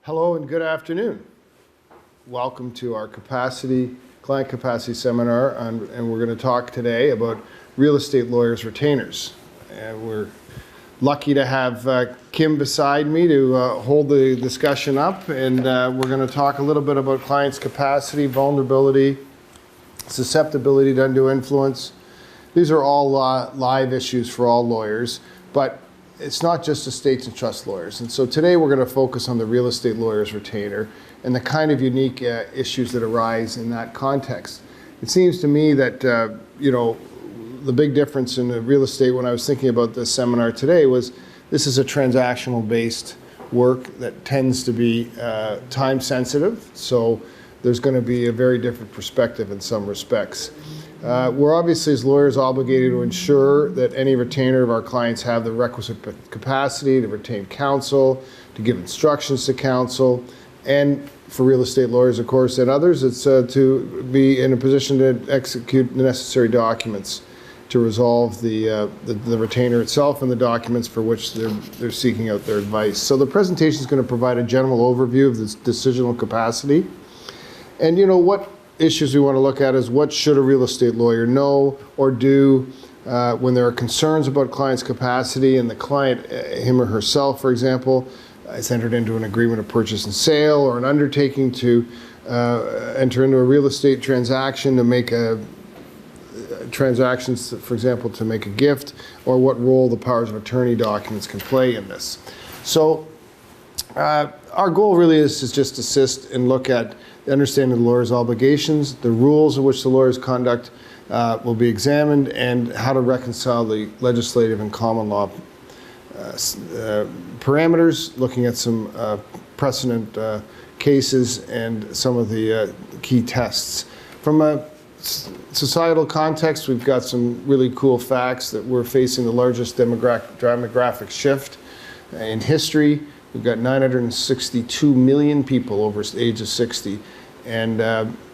Hello and good afternoon. Welcome to our client capacity seminar, and we're going to talk today about real estate lawyers' retainers. And we're lucky to have Kim beside me to hold the discussion up, and we're going to talk a little bit about clients' capacity, vulnerability, susceptibility to undue influence. These are all live issues for all lawyers, but it's not just estates and trust lawyers. And so today we're going to focus on the real estate lawyer's retainer and the kind of unique issues that arise in that context. It seems to me that, the big difference in the real estate when I was thinking about this seminar today was this is a transactional based work that tends to be time sensitive. So there's going to be a very different perspective in some respects. We're obviously, as lawyers, obligated to ensure that any retainer of our clients have the requisite capacity to retain counsel, to give instructions to counsel, and for real estate lawyers, of course, and others, it's to be in a position to execute the necessary documents to resolve the retainer itself and the documents for which they're seeking out their advice. So the presentation is going to provide a general overview of this decisional capacity. And what issues we want to look at is what should a real estate lawyer know or do when there are concerns about client's capacity and the client, him or herself, for example, has entered into an agreement of purchase and sale or an undertaking to enter into a real estate transaction to make transactions, for example, to make a gift, or what role the powers of attorney documents can play in this. So our goal really is to just assist and look at the understanding of the lawyer's obligations, the rules in which the lawyer's conduct will be examined, and how to reconcile the legislative and common law parameters, looking at some precedent cases and some of the key tests. From a societal context, we've got some really cool facts that we're facing the largest demographic shift in history. We've got 962 million people over the age of 60, and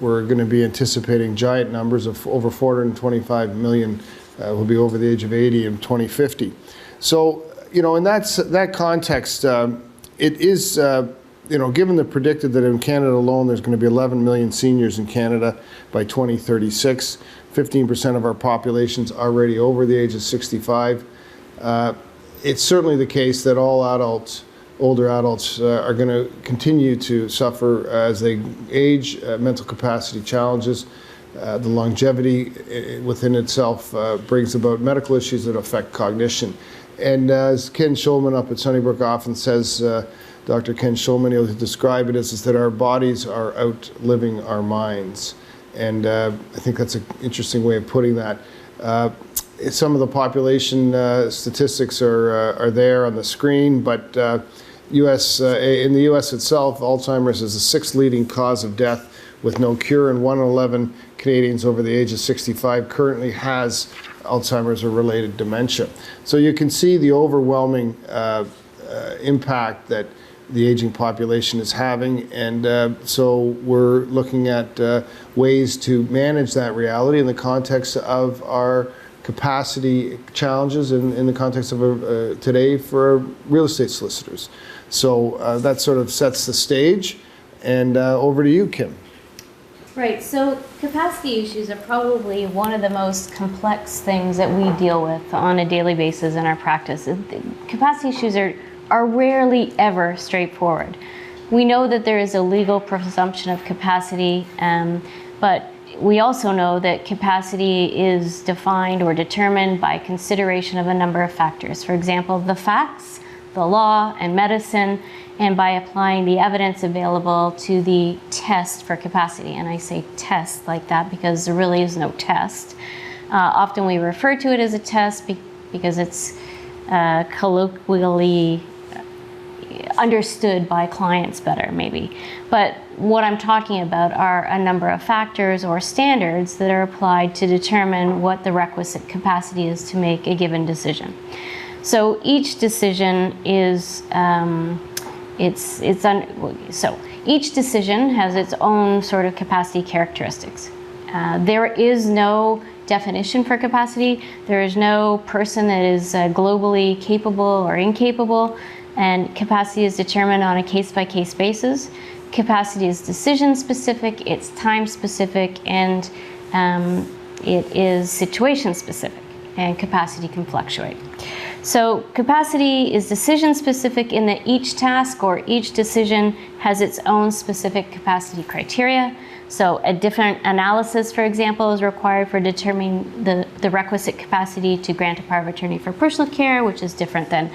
we're going to be anticipating giant numbers of over 425 million will be over the age of 80 in 2050. So, in that context, it is, given the predicted that in Canada alone there's going to be 11 million seniors in Canada by 2036, 15% of our population's already over the age of 65. It's certainly the case that all older adults are going to continue to suffer as they age, mental capacity challenges. The longevity within itself brings about medical issues that affect cognition. And as Ken Schulman up at Sunnybrook often says, Dr. Ken Schulman, he'll describe it as that our bodies are outliving our minds. And I think that's an interesting way of putting that. Some of the population statistics are there on the screen, but in the U.S. itself, Alzheimer's is the sixth leading cause of death with no cure, and 1 in 11 Canadians over the age of 65 currently has Alzheimer's or related dementia. So you can see the overwhelming impact that the aging population is having, and so we're looking at ways to manage that reality in the context of our capacity challenges in the context of today for real estate solicitors. So that sort of sets the stage, and over to you, Kim. Right, so capacity issues are probably one of the most complex things that we deal with on a daily basis in our practice. Capacity issues are rarely ever straightforward. We know that there is a legal presumption of capacity, but we also know that capacity is defined or determined by consideration of a number of factors. For example, the facts, the law, and medicine, and by applying the evidence available to the test for capacity. And I say test like that because there really is no test. Often we refer to it as a test because it's colloquially understood by clients better, maybe. But what I'm talking about are a number of factors or standards that are applied to determine what the requisite capacity is to make a given decision. So each decision is each decision has its own sort of capacity characteristics. There is no definition for capacity. There is no person that is globally capable or incapable. And capacity is determined on a case-by-case basis. Capacity is decision-specific, it's time-specific, and it is situation-specific, and capacity can fluctuate. So capacity is decision-specific in that each task or each decision has its own specific capacity criteria. So a different analysis, for example, is required for determining the requisite capacity to grant a power of attorney for personal care, which is different than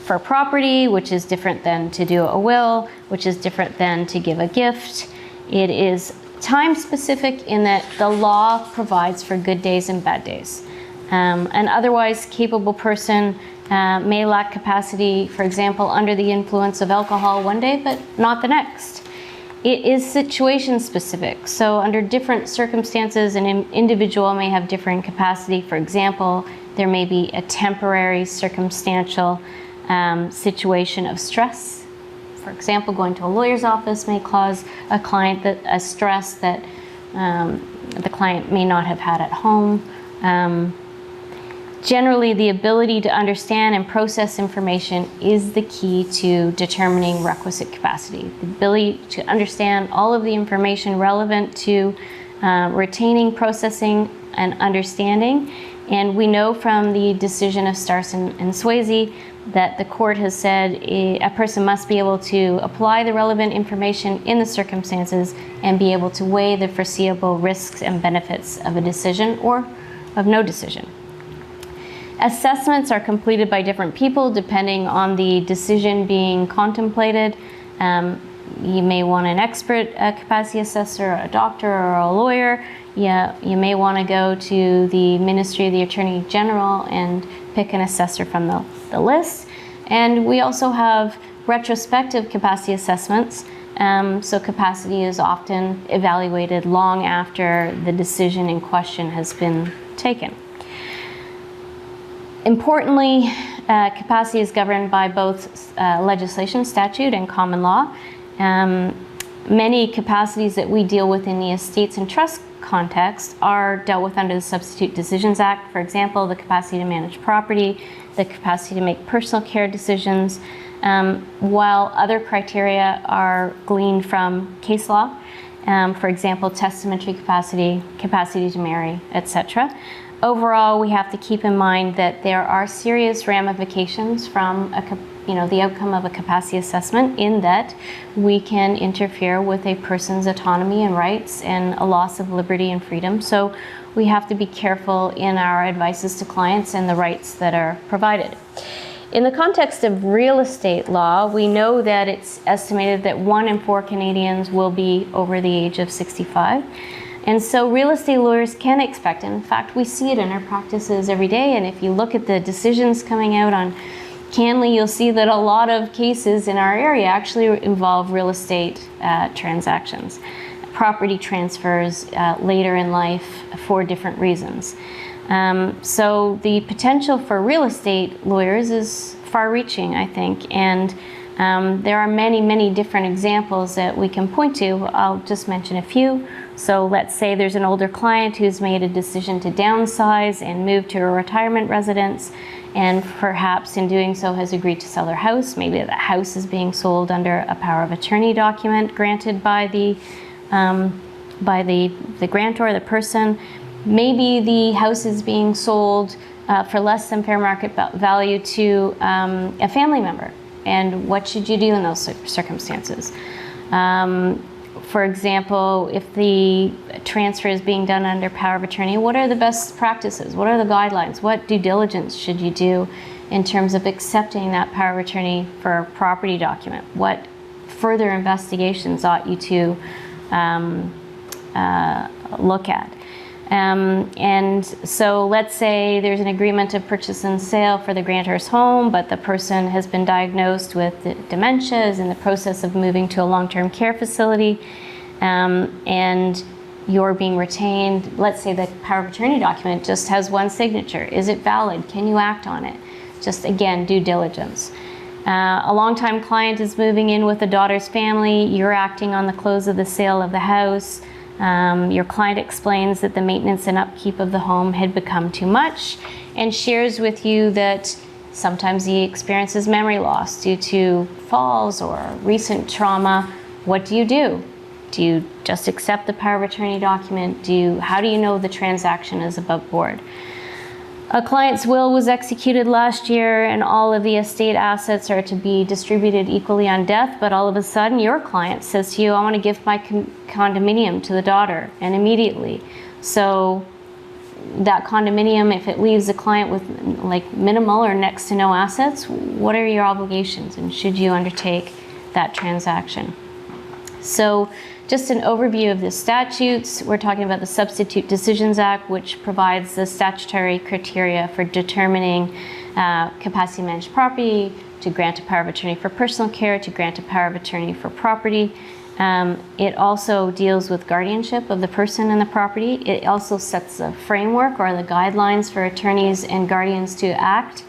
for property, which is different than to do a will, which is different than to give a gift. It is time-specific in that the law provides for good days and bad days. An otherwise capable person may lack capacity, for example, under the influence of alcohol one day, but not the next. It is situation specific. So under different circumstances, an individual may have different capacity. For example, there may be a temporary circumstantial situation of stress. For example, going to a lawyer's office may cause a client a stress that the client may not have had at home. Generally, the ability to understand and process information is the key to determining requisite capacity. The ability to understand all of the information relevant to retaining, processing, and understanding. And we know from the decision of Starson and Swayze that the court has said a person must be able to apply the relevant information in the circumstances and be able to weigh the foreseeable risks and benefits of a decision or of no decision. Assessments are completed by different people depending on the decision being contemplated. You may want an expert capacity assessor, a doctor, or a lawyer. You may want to go to the Ministry of the Attorney General and pick an assessor from the list. And we also have retrospective capacity assessments. So capacity is often evaluated long after the decision in question has been taken. Importantly, capacity is governed by both legislation, statute, and common law. Many capacities that we deal with in the estates and trust context are dealt with under the Substitute Decisions Act. For example, the capacity to manage property, the capacity to make personal care decisions, while other criteria are gleaned from case law. For example, testamentary capacity, capacity to marry, etc. Overall, we have to keep in mind that there are serious ramifications from the outcome of a capacity assessment, in that we can interfere with a person's autonomy and rights and a loss of liberty and freedom. So we have to be careful in our advices to clients and the rights that are provided. In the context of real estate law, we know that it's estimated that 1 in 4 Canadians will be over the age of 65. And so real estate lawyers can expect, and in fact, we see it in our practices every day. And if you look at the decisions coming out on Canley, you'll see that a lot of cases in our area actually involve real estate transactions, property transfers later in life for different reasons. So the potential for real estate lawyers is far-reaching, I think, and there are many, many different examples that we can point to. I'll just mention a few. So let's say there's an older client who's made a decision to downsize and move to a retirement residence, and perhaps in doing so has agreed to sell their house. Maybe the house is being sold under a power of attorney document granted by the grantor, the person. Maybe the house is being sold for less than fair market value to a family member. And what should you do in those circumstances? For example, if the transfer is being done under power of attorney, what are the best practices? What are the guidelines? What due diligence should you do in terms of accepting that power of attorney for a property document? What further investigations ought you to look at? And so let's say there's an agreement of purchase and sale for the grantor's home, but the person has been diagnosed with dementia, is in the process of moving to a long-term care facility, and you're being retained. Let's say the power of attorney document just has one signature. Is it valid? Can you act on it? Just again, due diligence. A longtime client is moving in with a daughter's family. You're acting on the close of the sale of the house. Your client explains that the maintenance and upkeep of the home had become too much and shares with you that Sometimes he experiences memory loss due to falls or recent trauma. What do? Do you just accept the power of attorney document? How do you know the transaction is above board? A client's will was executed last year and all of the estate assets are to be distributed equally on death, but all of a sudden your client says to you, I want to give my condominium to the daughter, and immediately. So that condominium, if it leaves the client with like minimal or next to no assets, what are your obligations and should you undertake that transaction? So just an overview of the statutes. We're talking about the Substitute Decisions Act, which provides the statutory criteria for determining capacity managed property, to grant a power of attorney for personal care, to grant a power of attorney for property. It also deals with guardianship of the person and the property. It also sets the framework or the guidelines for attorneys and guardians to act.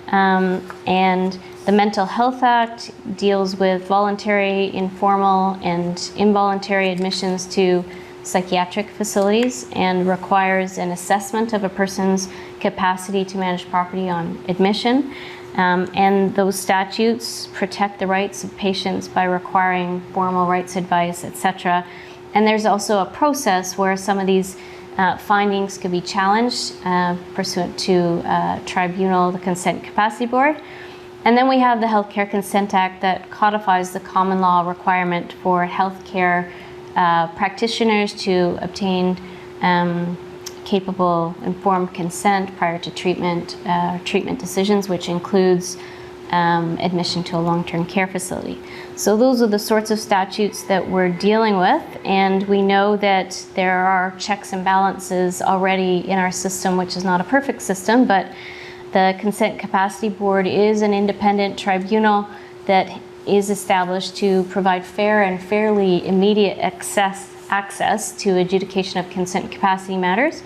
And the Mental Health Act deals with voluntary, informal, and involuntary admissions to psychiatric facilities and requires an assessment of a person's capacity to manage property on admission. And those statutes protect the rights of patients by requiring formal rights advice, etc. And there's also a process where some of these findings could be challenged pursuant to tribunal, the Consent Capacity Board. And then we have the Healthcare Consent Act that codifies the common law requirement for healthcare practitioners to obtain capable, informed consent prior to treatment decisions, which includes admission to a long-term care facility. So those are the sorts of statutes that we're dealing with, and we know that there are checks and balances already in our system, which is not a perfect system, but the Consent Capacity Board is an independent tribunal that is established to provide fair and fairly immediate access to adjudication of consent capacity matters.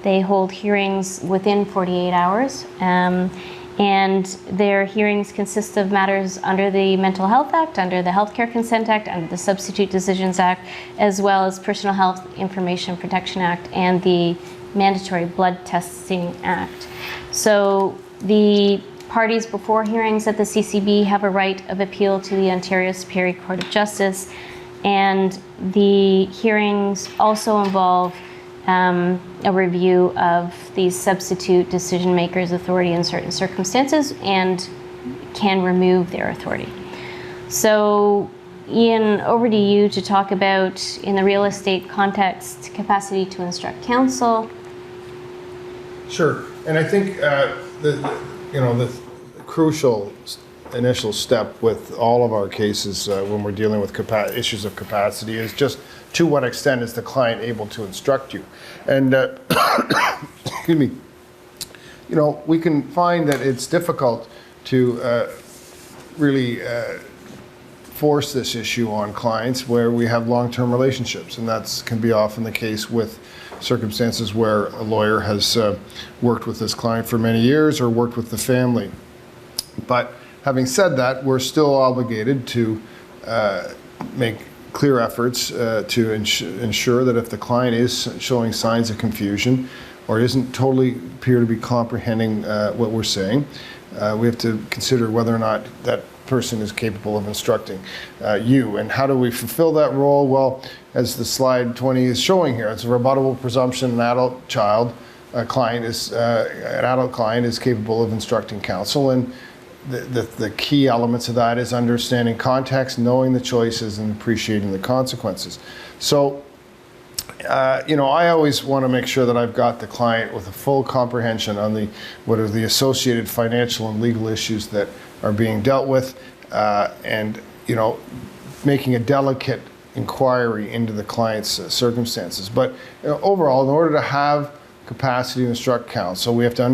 They hold hearings within 48 hours, and their hearings consist of matters under the Mental Health Act, under the Healthcare Consent Act, under the Substitute Decisions Act, as well as Personal Health Information Protection Act and the Mandatory Blood Testing Act. So the parties before hearings at the CCB have a right of appeal to the Ontario Superior Court of Justice, and the hearings also involve a review of the substitute decision maker's authority in certain circumstances and can remove their authority. So Ian, over to you to talk about, in the real estate context, capacity to instruct counsel. Sure, and I think the crucial initial step with all of our cases when we're dealing with issues of capacity is just to what extent is the client able to instruct you. And excuse me, we can find that it's difficult to really force this issue on clients where we have long-term relationships, and that can be often the case with circumstances where a lawyer has worked with this client for many years or worked with the family. But having said that, we're still obligated to make clear efforts to ensure that if the client is showing signs of confusion or isn't totally appear to be comprehending what we're saying, we have to consider whether or not that person is capable of instructing you. And how do we fulfill that role? Well, as the slide 20 is showing here, it's a rebuttable presumption an adult client is capable of instructing counsel, and the key elements of that is understanding context, knowing the choices, and appreciating the consequences. So, I always want to make sure that I've got the client with a full comprehension on what are the associated financial and legal issues that are being dealt with, and making a delicate inquiry into the client's circumstances. But overall, in order to have capacity to instruct counsel, we have to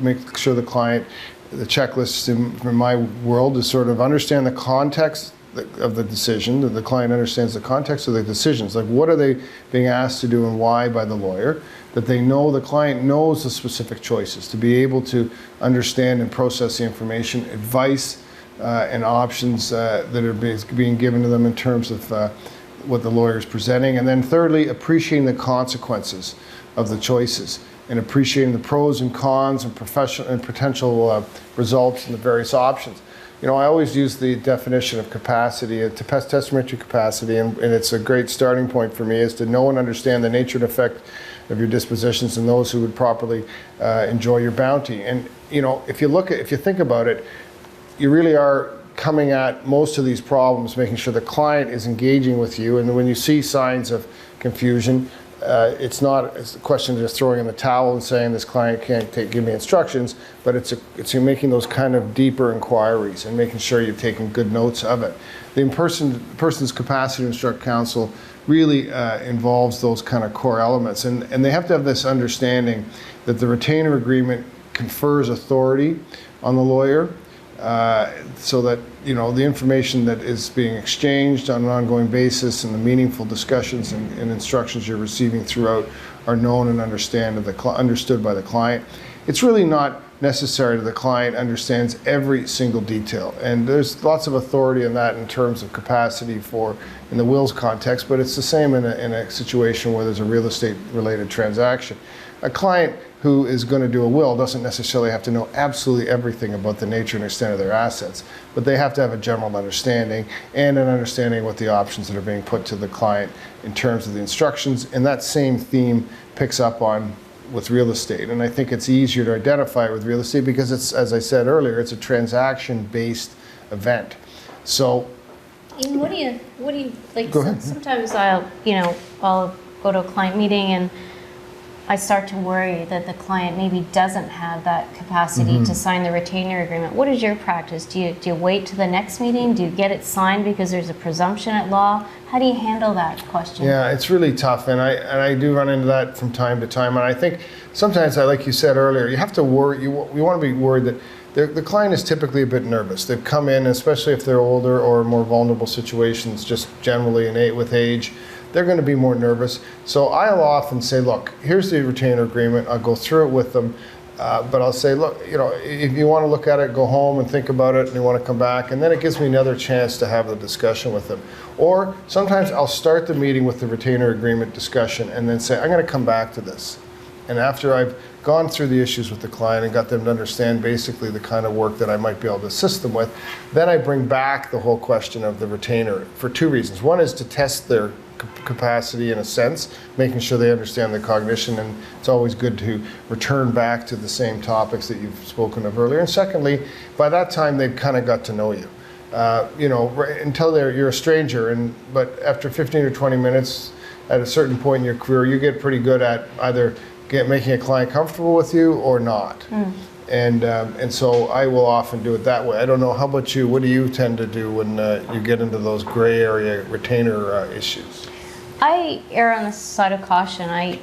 make sure the client, the checklist in my world is sort of understand the context of the decision, that the client understands the context of the decisions, like what are they being asked to do and why by the lawyer, that the client knows the specific choices, to be able to understand and process the information, advice and options that are being given to them in terms of what the lawyer is presenting, and then thirdly, appreciating the consequences of the choices. and appreciating the pros and cons and potential results and the various options. You know, I always use the definition of capacity, testamentary capacity, and it's a great starting point for me, is to know and understand the nature and effect of your dispositions and those who would properly enjoy your bounty. And you know, if you think about it, you really are coming at most of these problems, making sure the client is engaging with you, and when you see signs of confusion, it's not a question of just throwing in the towel and saying this client can't give me instructions, but it's you making those kind of deeper inquiries and making sure you're taking good notes of it. The person's capacity to instruct counsel really involves those kind of core elements, and they have to have this understanding that the retainer agreement confers authority on the lawyer, so that, you know, the information that is being exchanged on an ongoing basis and the meaningful discussions and instructions you're receiving throughout are known and understood by the client. It's really not necessary that the client understands every single detail, and there's lots of authority in that in terms of capacity in the wills context, but it's the same in a situation where there's a real estate related transaction. A client who is going to do a will doesn't necessarily have to know absolutely everything about the nature and extent of their assets, but they have to have a general understanding and an understanding of what the options that are being put to the client in terms of the instructions, and that same theme picks up on with real estate. And I think it's easier to identify it with real estate because it's, as I said earlier, it's a transaction-based event. So, Ian, what do you like? Go ahead. Sometimes I'll go to a client meeting and I start to worry that the client maybe doesn't have that capacity to sign the retainer agreement. What is your practice? Do you wait to the next meeting? Do you get it signed because there's a presumption at law? How do you handle that question? Yeah, it's really tough, and I do run into that from time to time. And I think sometimes, like you said earlier, you have to worry. You want to be worried that the client is typically a bit nervous. They've come in, especially if they're older or more vulnerable situations, just generally with age. They're going to be more nervous. So I'll often say, look, here's the retainer agreement. I'll go through it with them, but I'll say, look, you know, if you want to look at it, go home and think about it, and you want to come back, and then it gives me another chance to have the discussion with them. Or sometimes I'll start the meeting with the retainer agreement discussion and then say, I'm going to come back to this. And after I've gone through the issues with the client and got them to understand basically the kind of work that I might be able to assist them with, then I bring back the whole question of the retainer for two reasons. One is to test their capacity in a sense, making sure they understand the cognition, and it's always good to return back to the same topics that you've spoken of earlier. And secondly, by that time they've kind of got to know you. You know, until you're a stranger, but after 15 or 20 minutes, at a certain point in your career, you get pretty good at either making a client comfortable with you or not. And so I will often do it that way. I don't know, how about you? What do you tend to do when you get into those gray area retainer issues? I err on the side of caution. I've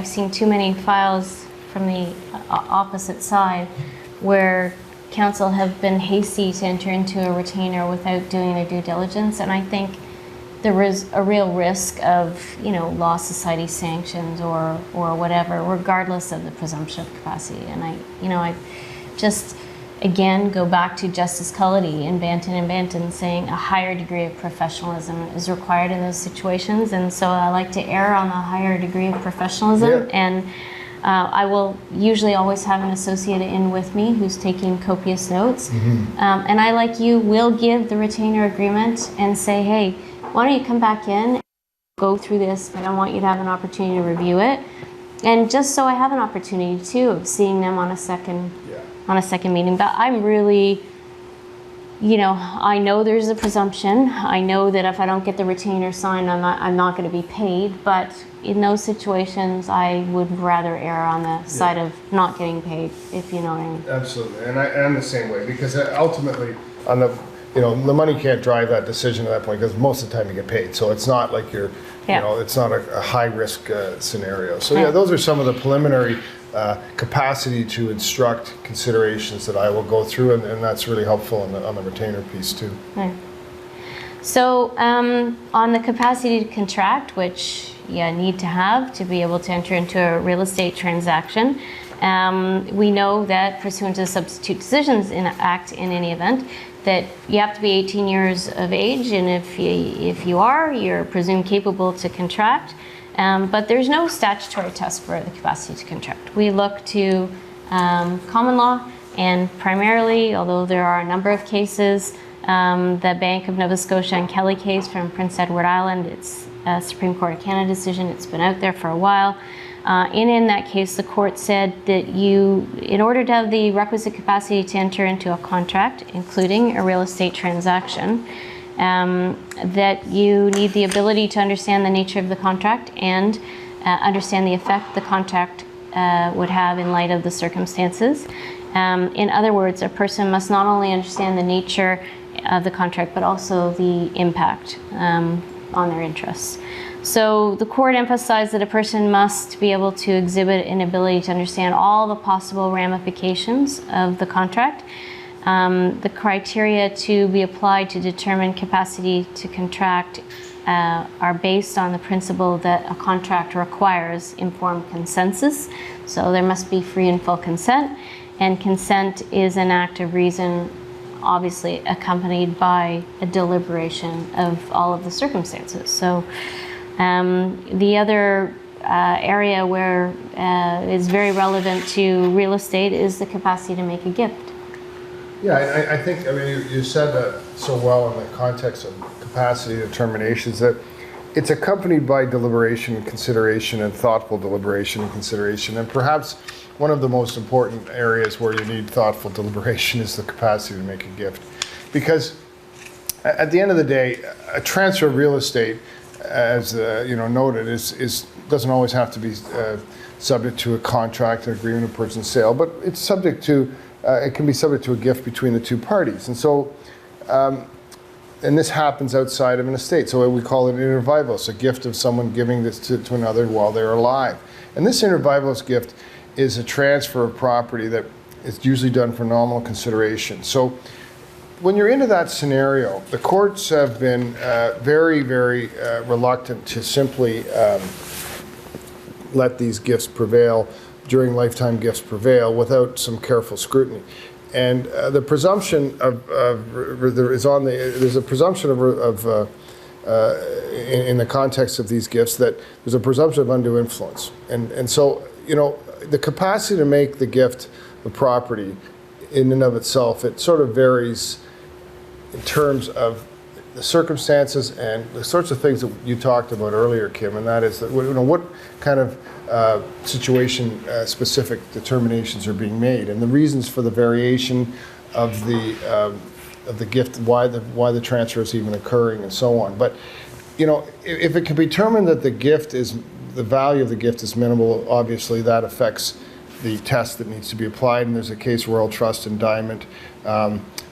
seen too many files from the opposite side where counsel have been hasty to enter into a retainer without doing their due diligence, and I think there is a real risk of, you know, law society sanctions or whatever, regardless of the presumption of capacity. And I just again go back to Justice Cullity in Banton saying a higher degree of professionalism is required in those situations, and so I like to err on the higher degree of professionalism. And I will usually always have an associate in with me who's taking copious notes, and I, like you, will give the retainer agreement and say, hey, why don't you come back in, go through this, and I want you to have an opportunity to review it. And just so I have an opportunity too of seeing them on a second meeting. But I'm really, you know, I know there's a presumption. I know that if I don't get the retainer signed, I'm not going to be paid. But in those situations, I would rather err on the side of not getting paid, if you know what I mean. Absolutely, and I'm the same way, because ultimately, the money can't drive that decision at that point, because most of the time you get paid. So it's not like it's not a high risk scenario. So those are some of the preliminary capacity to instruct considerations that I will go through, and that's really helpful on the retainer piece too. Right. So on the capacity to contract, which you need to have to be able to enter into a real estate transaction, we know that pursuant to the Substitute Decisions Act, in any event, that you have to be 18 years of age, and if you are, you're presumed capable to contract. But there's no statutory test for the capacity to contract. We look to common law, and primarily, although there are a number of cases, the Bank of Nova Scotia and Kelly case from Prince Edward Island, it's a Supreme Court of Canada decision, it's been out there for a while. In that case, the court said that in order to have the requisite capacity to enter into a contract, including a real estate transaction, that you need the ability to understand the nature of the contract and understand the effect the contract would have in light of the circumstances. In other words, a person must not only understand the nature of the contract, but also the impact on their interests. So the court emphasized that a person must be able to exhibit an ability to understand all the possible ramifications of the contract. The criteria to be applied to determine capacity to contract are based on the principle that a contract requires informed consensus. So there must be free and full consent, and consent is an act of reason, obviously accompanied by a deliberation of all of the circumstances. So the other area where is very relevant to real estate is the capacity to make a gift. Yeah, I think, you said that so well in the context of capacity determinations, that it's accompanied by deliberation and consideration, and thoughtful deliberation and consideration. And perhaps one of the most important areas where you need thoughtful deliberation is the capacity to make a gift. Because at the end of the day, a transfer of real estate, as noted, doesn't always have to be subject to a contract, an agreement of purchase and sale, but it's subject to it can be subject to a gift between the two parties. And so, and this happens outside of an estate. So we call it inter vivos, a gift of someone giving this to another while they're alive. And this inter vivos gift is a transfer of property that is usually done for nominal consideration. So when you're into that scenario, the courts have been very, very reluctant to simply let these gifts prevail, during lifetime gifts prevail, without some careful scrutiny. And the presumption there's a presumption in the context of these gifts that there's a presumption of undue influence. And so, the capacity to make the gift of property in and of itself, it sort of varies in terms of the circumstances and the sorts of things that you talked about earlier, Kim, and that is that what kind of situation specific determinations are being made, and the reasons for the variation of the gift, why the transfer is even occurring, and so on. But if it can be determined that the value of the gift is minimal, obviously that affects the test that needs to be applied. And there's a case, Royal Trust and Diamond,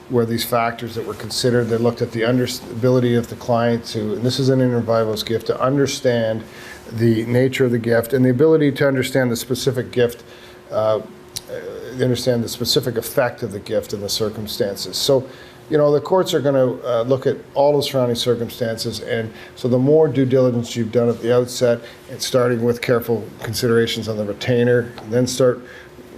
where these factors that were considered, they looked at the ability of the client to, and this is an inter vivos gift, to understand the nature of the gift and the ability to understand the specific gift, understand the specific effect of the gift and the circumstances. So, the courts are going to look at all the surrounding circumstances, and so the more due diligence you've done at the outset, and starting with careful considerations on the retainer, then start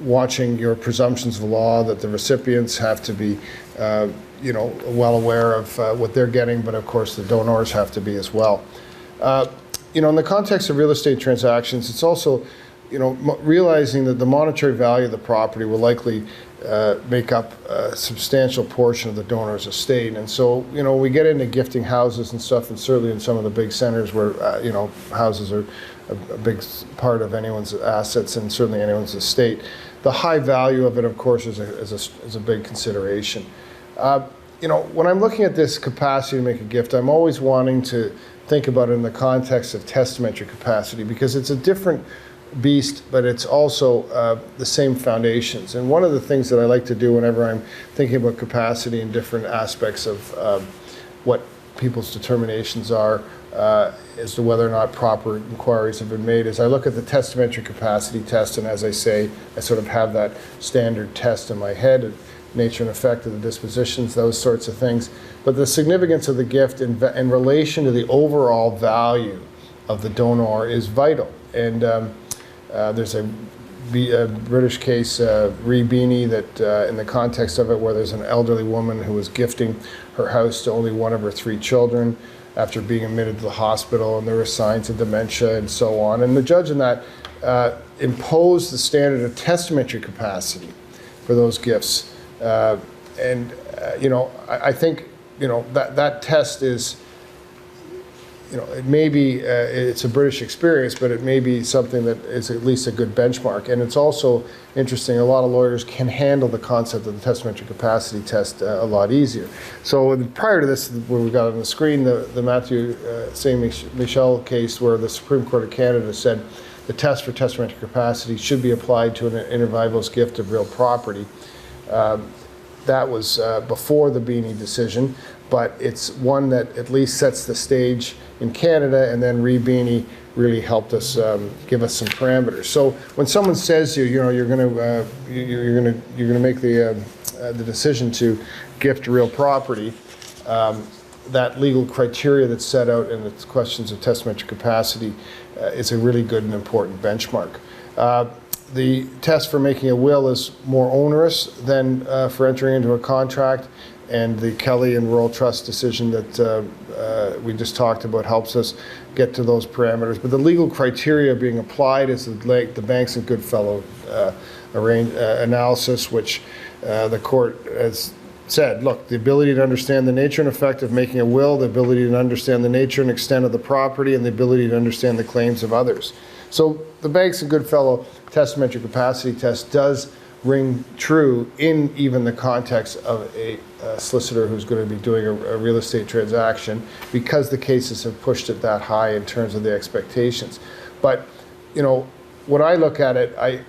watching your presumptions of law that the recipients have to be well aware of what they're getting, but of course the donors have to be as well. In the context of real estate transactions, it's also, realizing that the monetary value of the property will likely make up a substantial portion of the donor's estate. And so, we get into gifting houses and stuff, and certainly in some of the big centers where, houses are a big part of anyone's assets and certainly anyone's estate. The high value of it, of course, is a big consideration. When I'm looking at this capacity to make a gift, I'm always wanting to think about it in the context of testamentary capacity, because it's a different beast, but it's also the same foundations. And one of the things that I like to do whenever I'm thinking about capacity in different aspects of what people's determinations are as to whether or not proper inquiries have been made is I look at the testamentary capacity test, and as I say, I sort of have that standard test in my head, nature and effect of the dispositions, those sorts of things. But the significance of the gift in relation to the overall value of the donor is vital. And there's a British case, Ree Beanie, that in the context of it, where there's an elderly woman who was gifting her house to only one of her 3 children. after being admitted to the hospital, and there were signs of dementia and so on. And the judge in that imposed the standard of testamentary capacity for those gifts. I think, that test is, it may be, it's a British experience, but it may be something that is at least a good benchmark. And it's also interesting, a lot of lawyers can handle the concept of the testamentary capacity test a lot easier. So prior to this, where we got on the screen, the Matthew St. Michel case, where the Supreme Court of Canada said the test for testamentary capacity should be applied to an inter vivos gift of real property. That was before the Beanie decision, but it's one that at least sets the stage in Canada, and then Beanie really helped us give us some parameters. So when someone says to you, you're going to make the decision to gift real property, that legal criteria that's set out in the questions of testamentary capacity is a really good and important benchmark. The test for making a will is more onerous than for entering into a contract, and the Kelly and Rural Trust decision that we just talked about helps us get to those parameters. But the legal criteria being applied is the Banks and Goodfellow analysis, which the court has said, look, the ability to understand the nature and effect of making a will, the ability to understand the nature and extent of the property, and the ability to understand the claims of others. So the Banks and Goodfellow testamentary capacity test does ring true in even the context of a solicitor who's going to be doing a real estate transaction, because the cases have pushed it that high in terms of the expectations. But when I look at it, I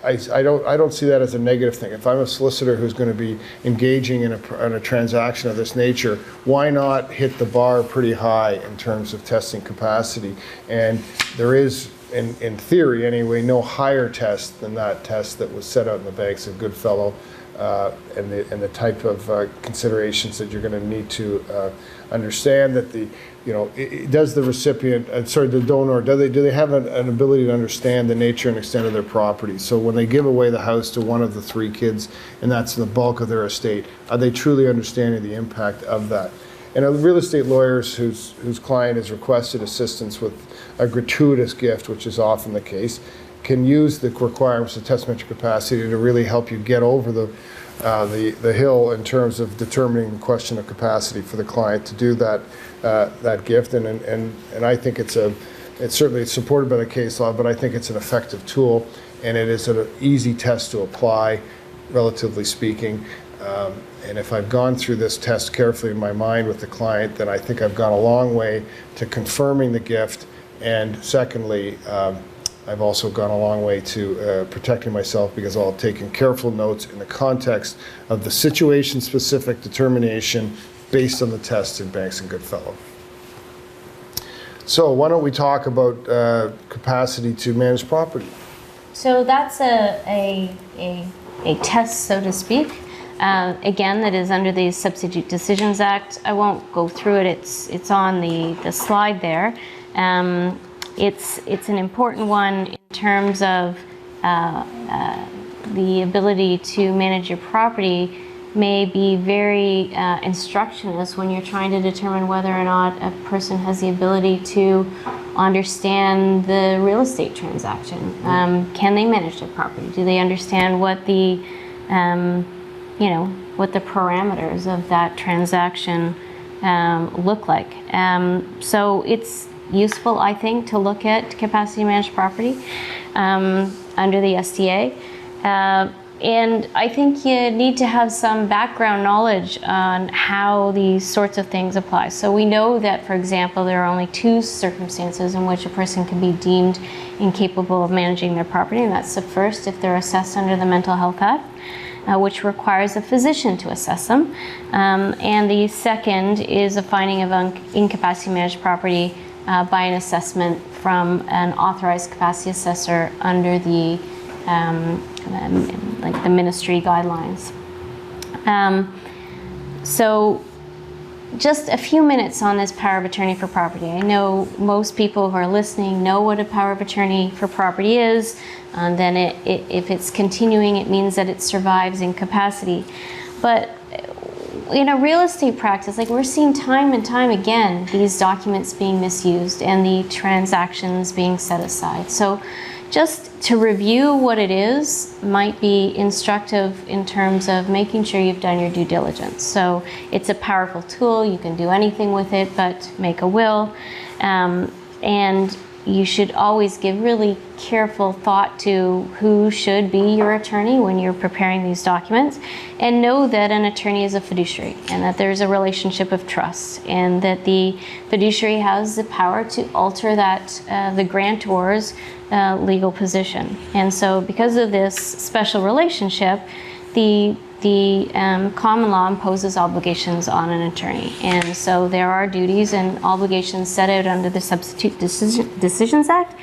don't see that as a negative thing. If I'm a solicitor who's going to be engaging in a transaction of this nature, why not hit the bar pretty high in terms of testing capacity? And there is, in theory anyway, no higher test than that test that was set out in the Banks and Goodfellow, and the type of considerations that you're going to need to understand. That does the recipient, the donor, do they have an ability to understand the nature and extent of their property? So when they give away the house to one of the 3 kids, and that's the bulk of their estate, are they truly understanding the impact of that? And real estate lawyers whose client has requested assistance with a gratuitous gift, which is often the case, can use the requirements of testamentary capacity to really help you get over the hill in terms of determining the question of capacity for the client to do that gift. And I think it's certainly supported by the case law, but I think it's an effective tool, and it is an easy test to apply, relatively speaking. And if I've gone through this test carefully in my mind with the client, then I think I've gone a long way to confirming the gift. And secondly, I've also gone a long way to protecting myself, because I'll have taken careful notes in the context of the situation-specific determination based on the test in Banks and Goodfellow. So why don't we talk about capacity to manage property? So that's a test, so to speak. Again, that is under the Substitute Decisions Act. I won't go through it. It's on the slide there. It's an important one in terms of the ability to manage your property. May be very instructionist when you're trying to determine whether or not a person has the ability to understand the real estate transaction. Can they manage their property? Do they understand what the what the parameters of that transaction look like? So it's useful, I think, to look at capacity to manage property under the STA. And I think you need to have some background knowledge on how these sorts of things apply. So we know that, for example, there are only 2 circumstances in which a person can be deemed incapable of managing their property, and that's the first, if they're assessed under the Mental Health Act, which requires a physician to assess them. And the second is a finding of incapacity to manage property by an assessment from an authorized capacity assessor under the the ministry guidelines. So just a few minutes on this power of attorney for property. I know most people who are listening know what a power of attorney for property is. And then if it's continuing, it means that it survives incapacity. But in a real estate practice, like we're seeing time and time again, these documents being misused and the transactions being set aside. So just to review what it is might be instructive in terms of making sure you've done your due diligence. So it's a powerful tool. You can do anything with it but make a will. And you should always give really careful thought to who should be your attorney when you're preparing these documents, and know that an attorney is a fiduciary and that there's a relationship of trust, and that the fiduciary has the power to alter that the grantor's legal position. And so because of this special relationship, the common law imposes obligations on an attorney. And so there are duties and obligations set out under the Substitute Decisions Act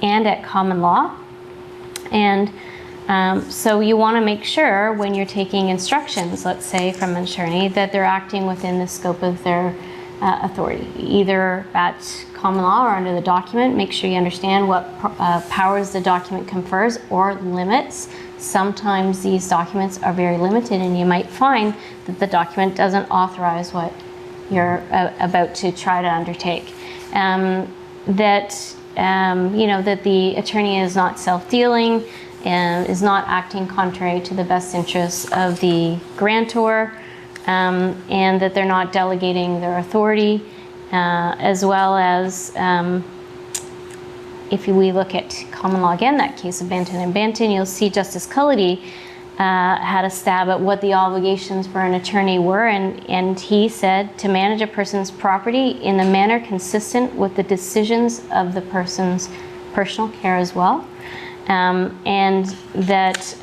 and at common law. And so you want to make sure when you're taking instructions, let's say from an attorney, that they're acting within the scope of their authority, either at common law or under the document. Make sure you understand what powers the document confers or limits. Sometimes these documents are very limited, and you might find that the document doesn't authorize what you're about to try to undertake. That the attorney is not self-dealing and is not acting contrary to the best interests of the grantor, and that they're not delegating their authority, as well as if we look at common law again, that case of Banton and Banton, you'll see Justice Cullity had a stab at what the obligations for an attorney were, and he said to manage a person's property in the manner consistent with the decisions of the person's personal care as well, and that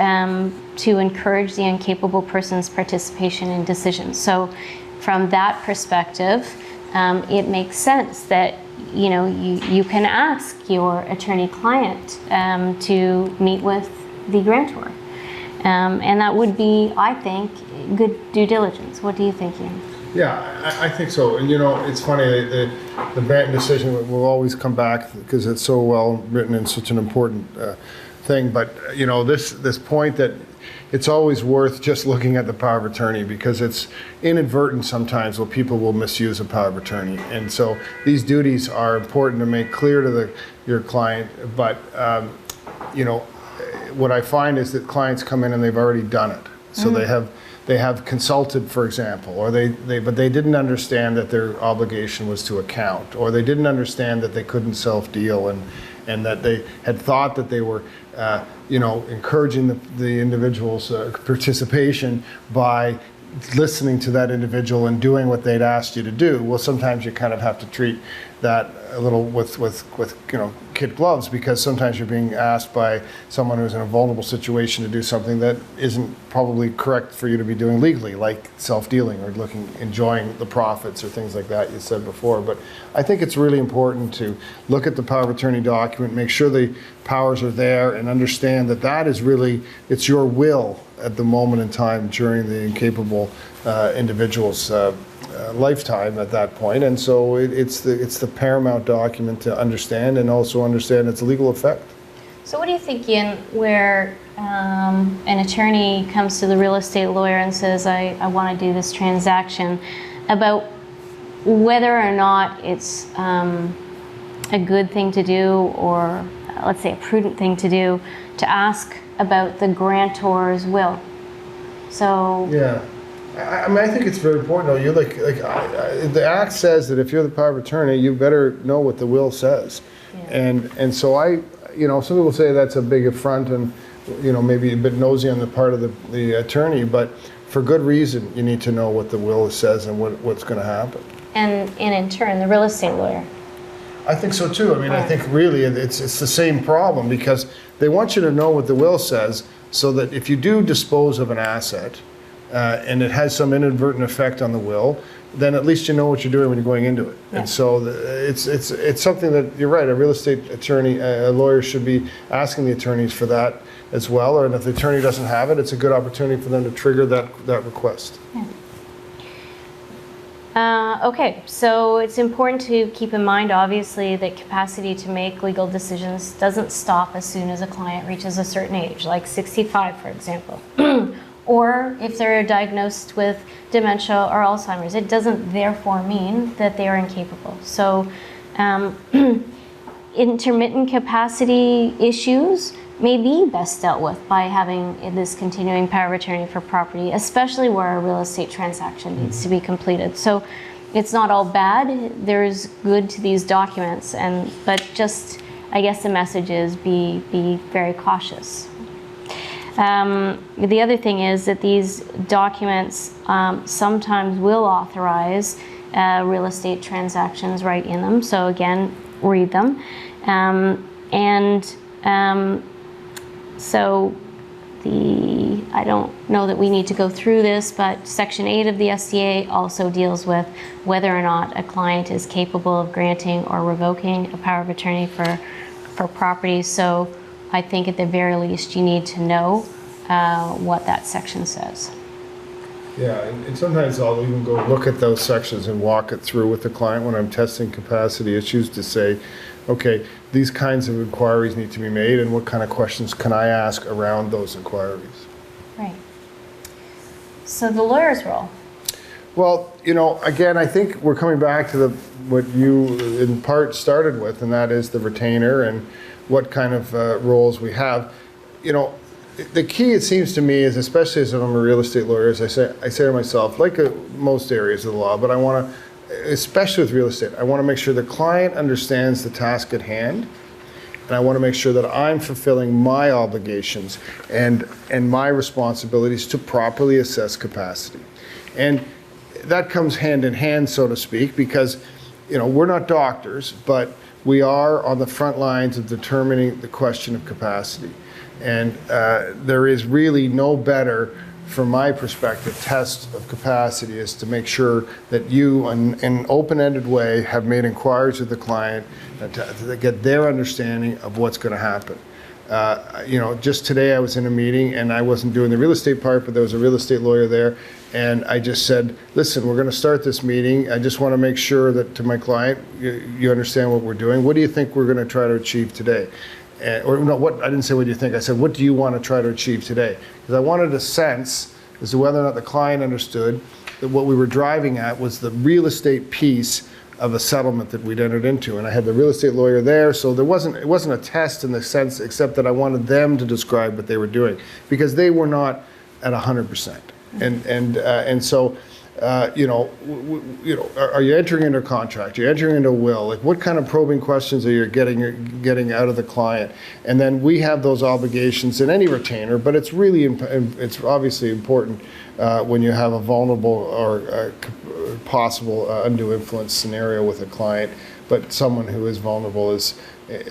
to encourage the incapable person's participation in decisions. So from that perspective, it makes sense that you can ask your attorney-client to meet with the grantor. And that would be, I think, good due diligence. What do you think, Ian? Yeah, I think so. And it's funny, the Banton decision will always come back because it's so well written and such an important thing. But this point that it's always worth just looking at the power of attorney, because it's inadvertent sometimes where people will misuse a power of attorney. And so these duties are important to make clear to your client. But what I find is that clients come in and they've already done it. So they have consulted, for example, or but they didn't understand that their obligation was to account, or they didn't understand that they couldn't self-deal, and that they had thought that they were encouraging the individual's participation by listening to that individual and doing what they'd asked you to do. Well, sometimes you kind of have to treat that a little with kid gloves, because sometimes you're being asked by someone who's in a vulnerable situation to do something that isn't probably correct for you to be doing legally, like self-dealing or enjoying the profits or things like that you said before. But I think it's really important to look at the power of attorney document, make sure the powers are there, and understand that is really, it's your will at the moment in time during the incapable individual's lifetime at that point. And so it's the paramount document to understand, and also understand its legal effect. So what do you think, Ian, where an attorney comes to the real estate lawyer and says, I want to do this transaction, about whether or not it's a good thing to do, or let's say a prudent thing to do, to ask about the grantor's will? So yeah, I think it's very important. Though you the Act says that if you're the power of attorney, you better know what the will says. Yeah. And so some people say that's a big affront, and maybe a bit nosy on the part of the attorney, but for good reason, you need to know what the will says and what's going to happen. And in turn, the real estate lawyer. I think so too. I think really it's the same problem, because they want you to know what the will says, so that if you do dispose of an asset and it has some inadvertent effect on the will, then at least you know what you're doing when you're going into it. Yeah. And so it's something that, you're right, a real estate attorney, a lawyer should be asking the attorneys for that as well. And if the attorney doesn't have it, it's a good opportunity for them to trigger that request. Yeah. Okay, so it's important to keep in mind, obviously, that capacity to make legal decisions doesn't stop as soon as a client reaches a certain age, like 65, for example, or if they're diagnosed with dementia or Alzheimer's. It doesn't therefore mean that they are incapable. So intermittent capacity issues may be best dealt with by having this continuing power of attorney for property, especially where a real estate transaction needs to be completed. So it's not all bad. There's good to these documents, but just, I guess the message is be very cautious. The other thing is that these documents sometimes will authorize real estate transactions right in them. So again, read them. So I don't know that we need to go through this, but Section 8 of the SDA also deals with whether or not a client is capable of granting or revoking a power of attorney for property. So I think at the very least you need to know what that section says. Yeah, and sometimes I'll even go look at those sections and walk it through with the client when I'm testing capacity issues to say, okay, these kinds of inquiries need to be made, and what kind of questions can I ask around those inquiries? Right. So the lawyer's role. Well, again, I think we're coming back to what you in part started with, and that is the retainer and what kind of roles we have. The key, it seems to me, is, especially as I'm a real estate lawyer, as I say to myself, like most areas of the law, but I want to, especially with real estate, I want to make sure the client understands the task at hand, and I want to make sure that I'm fulfilling my obligations and my responsibilities to properly assess capacity. And that comes hand in hand, so to speak, because we're not doctors, but we are on the front lines of determining the question of capacity. And there is really no better, from my perspective, test of capacity is to make sure that you, in an open-ended way, have made inquiries with the client to get their understanding of what's going to happen. Just today I was in a meeting and I wasn't doing the real estate part, but there was a real estate lawyer there, and I just said, listen, we're going to start this meeting. I just want to make sure that to my client, you understand what we're doing. What do you think we're going to try to achieve today? I didn't say what do you think, I said, what do you want to try to achieve today? Because I wanted a sense as to whether or not the client understood that what we were driving at was the real estate piece of a settlement that we'd entered into. And I had the real estate lawyer there, so it wasn't a test in the sense, except that I wanted them to describe what they were doing, because they were not at 100%. And so, are you entering into a contract? You're entering into a will. Like, what kind of probing questions are you getting out of the client? And then we have those obligations in any retainer, but it's really it's obviously important when you have a vulnerable or possible undue influence scenario with a client. But someone who is vulnerable is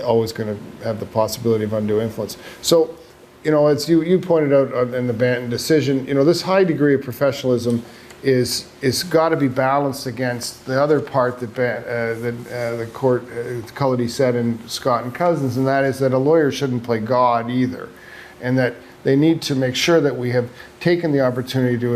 always going to have the possibility of undue influence. So, as you pointed out in the Banton decision, this high degree of professionalism is got to be balanced against the other part that the court, Cullity said in Scott and Cousins, and that is that a lawyer shouldn't play God either, and that they need to make sure that we have taken the opportunity to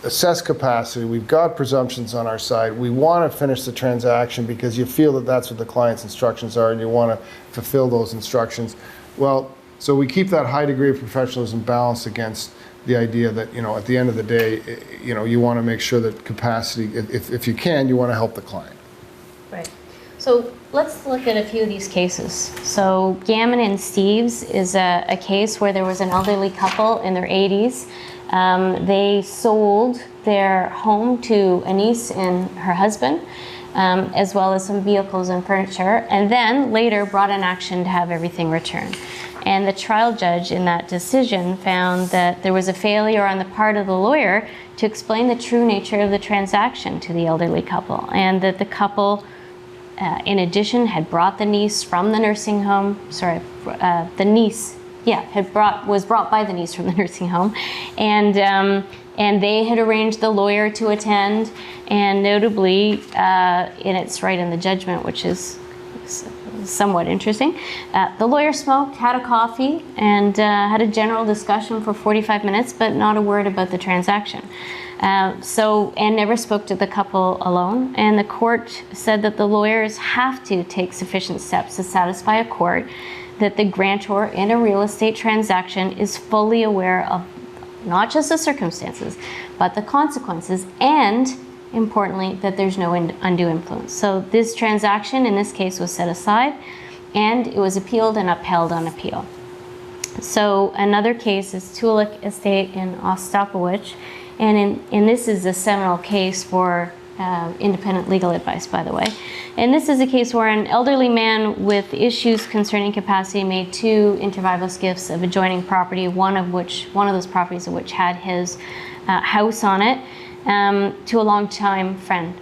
assess capacity. We've got presumptions on our side. We want to finish the transaction because you feel that that's what the client's instructions are, and you want to fulfill those instructions. Well, so we keep that high degree of professionalism balanced against the idea that, at the end of the day, you want to make sure that capacity, if you can, you want to help the client. Right. So let's look at a few of these cases. So Gammon and Steves is a case where there was an elderly couple in their 80s. They sold their home to a niece and her husband, as well as some vehicles and furniture, and then later brought an action to have everything returned. And the trial judge in that decision found that there was a failure on the part of the lawyer to explain the true nature of the transaction to the elderly couple, and that the couple, in addition, had brought the niece from the nursing home. The niece, was brought by the niece from the nursing home, and they had arranged the lawyer to attend. And notably, and it's right in the judgment, which is somewhat interesting. The lawyer smoked, had a coffee, and had a general discussion for 45 minutes, but not a word about the transaction. And never spoke to the couple alone. And the court said that the lawyers have to take sufficient steps to satisfy a court that the grantor in a real estate transaction is fully aware of not just the circumstances, but the consequences, and importantly, that there's no undue influence. So this transaction in this case was set aside, and it was appealed and upheld on appeal. So another case is Tulik Estate in Ostapowicz, and this is a seminal case for independent legal advice, by the way. And this is a case where an elderly man with issues concerning capacity made 2 inter vivos gifts of adjoining property, one of those properties of which had his house on it, to a longtime friend,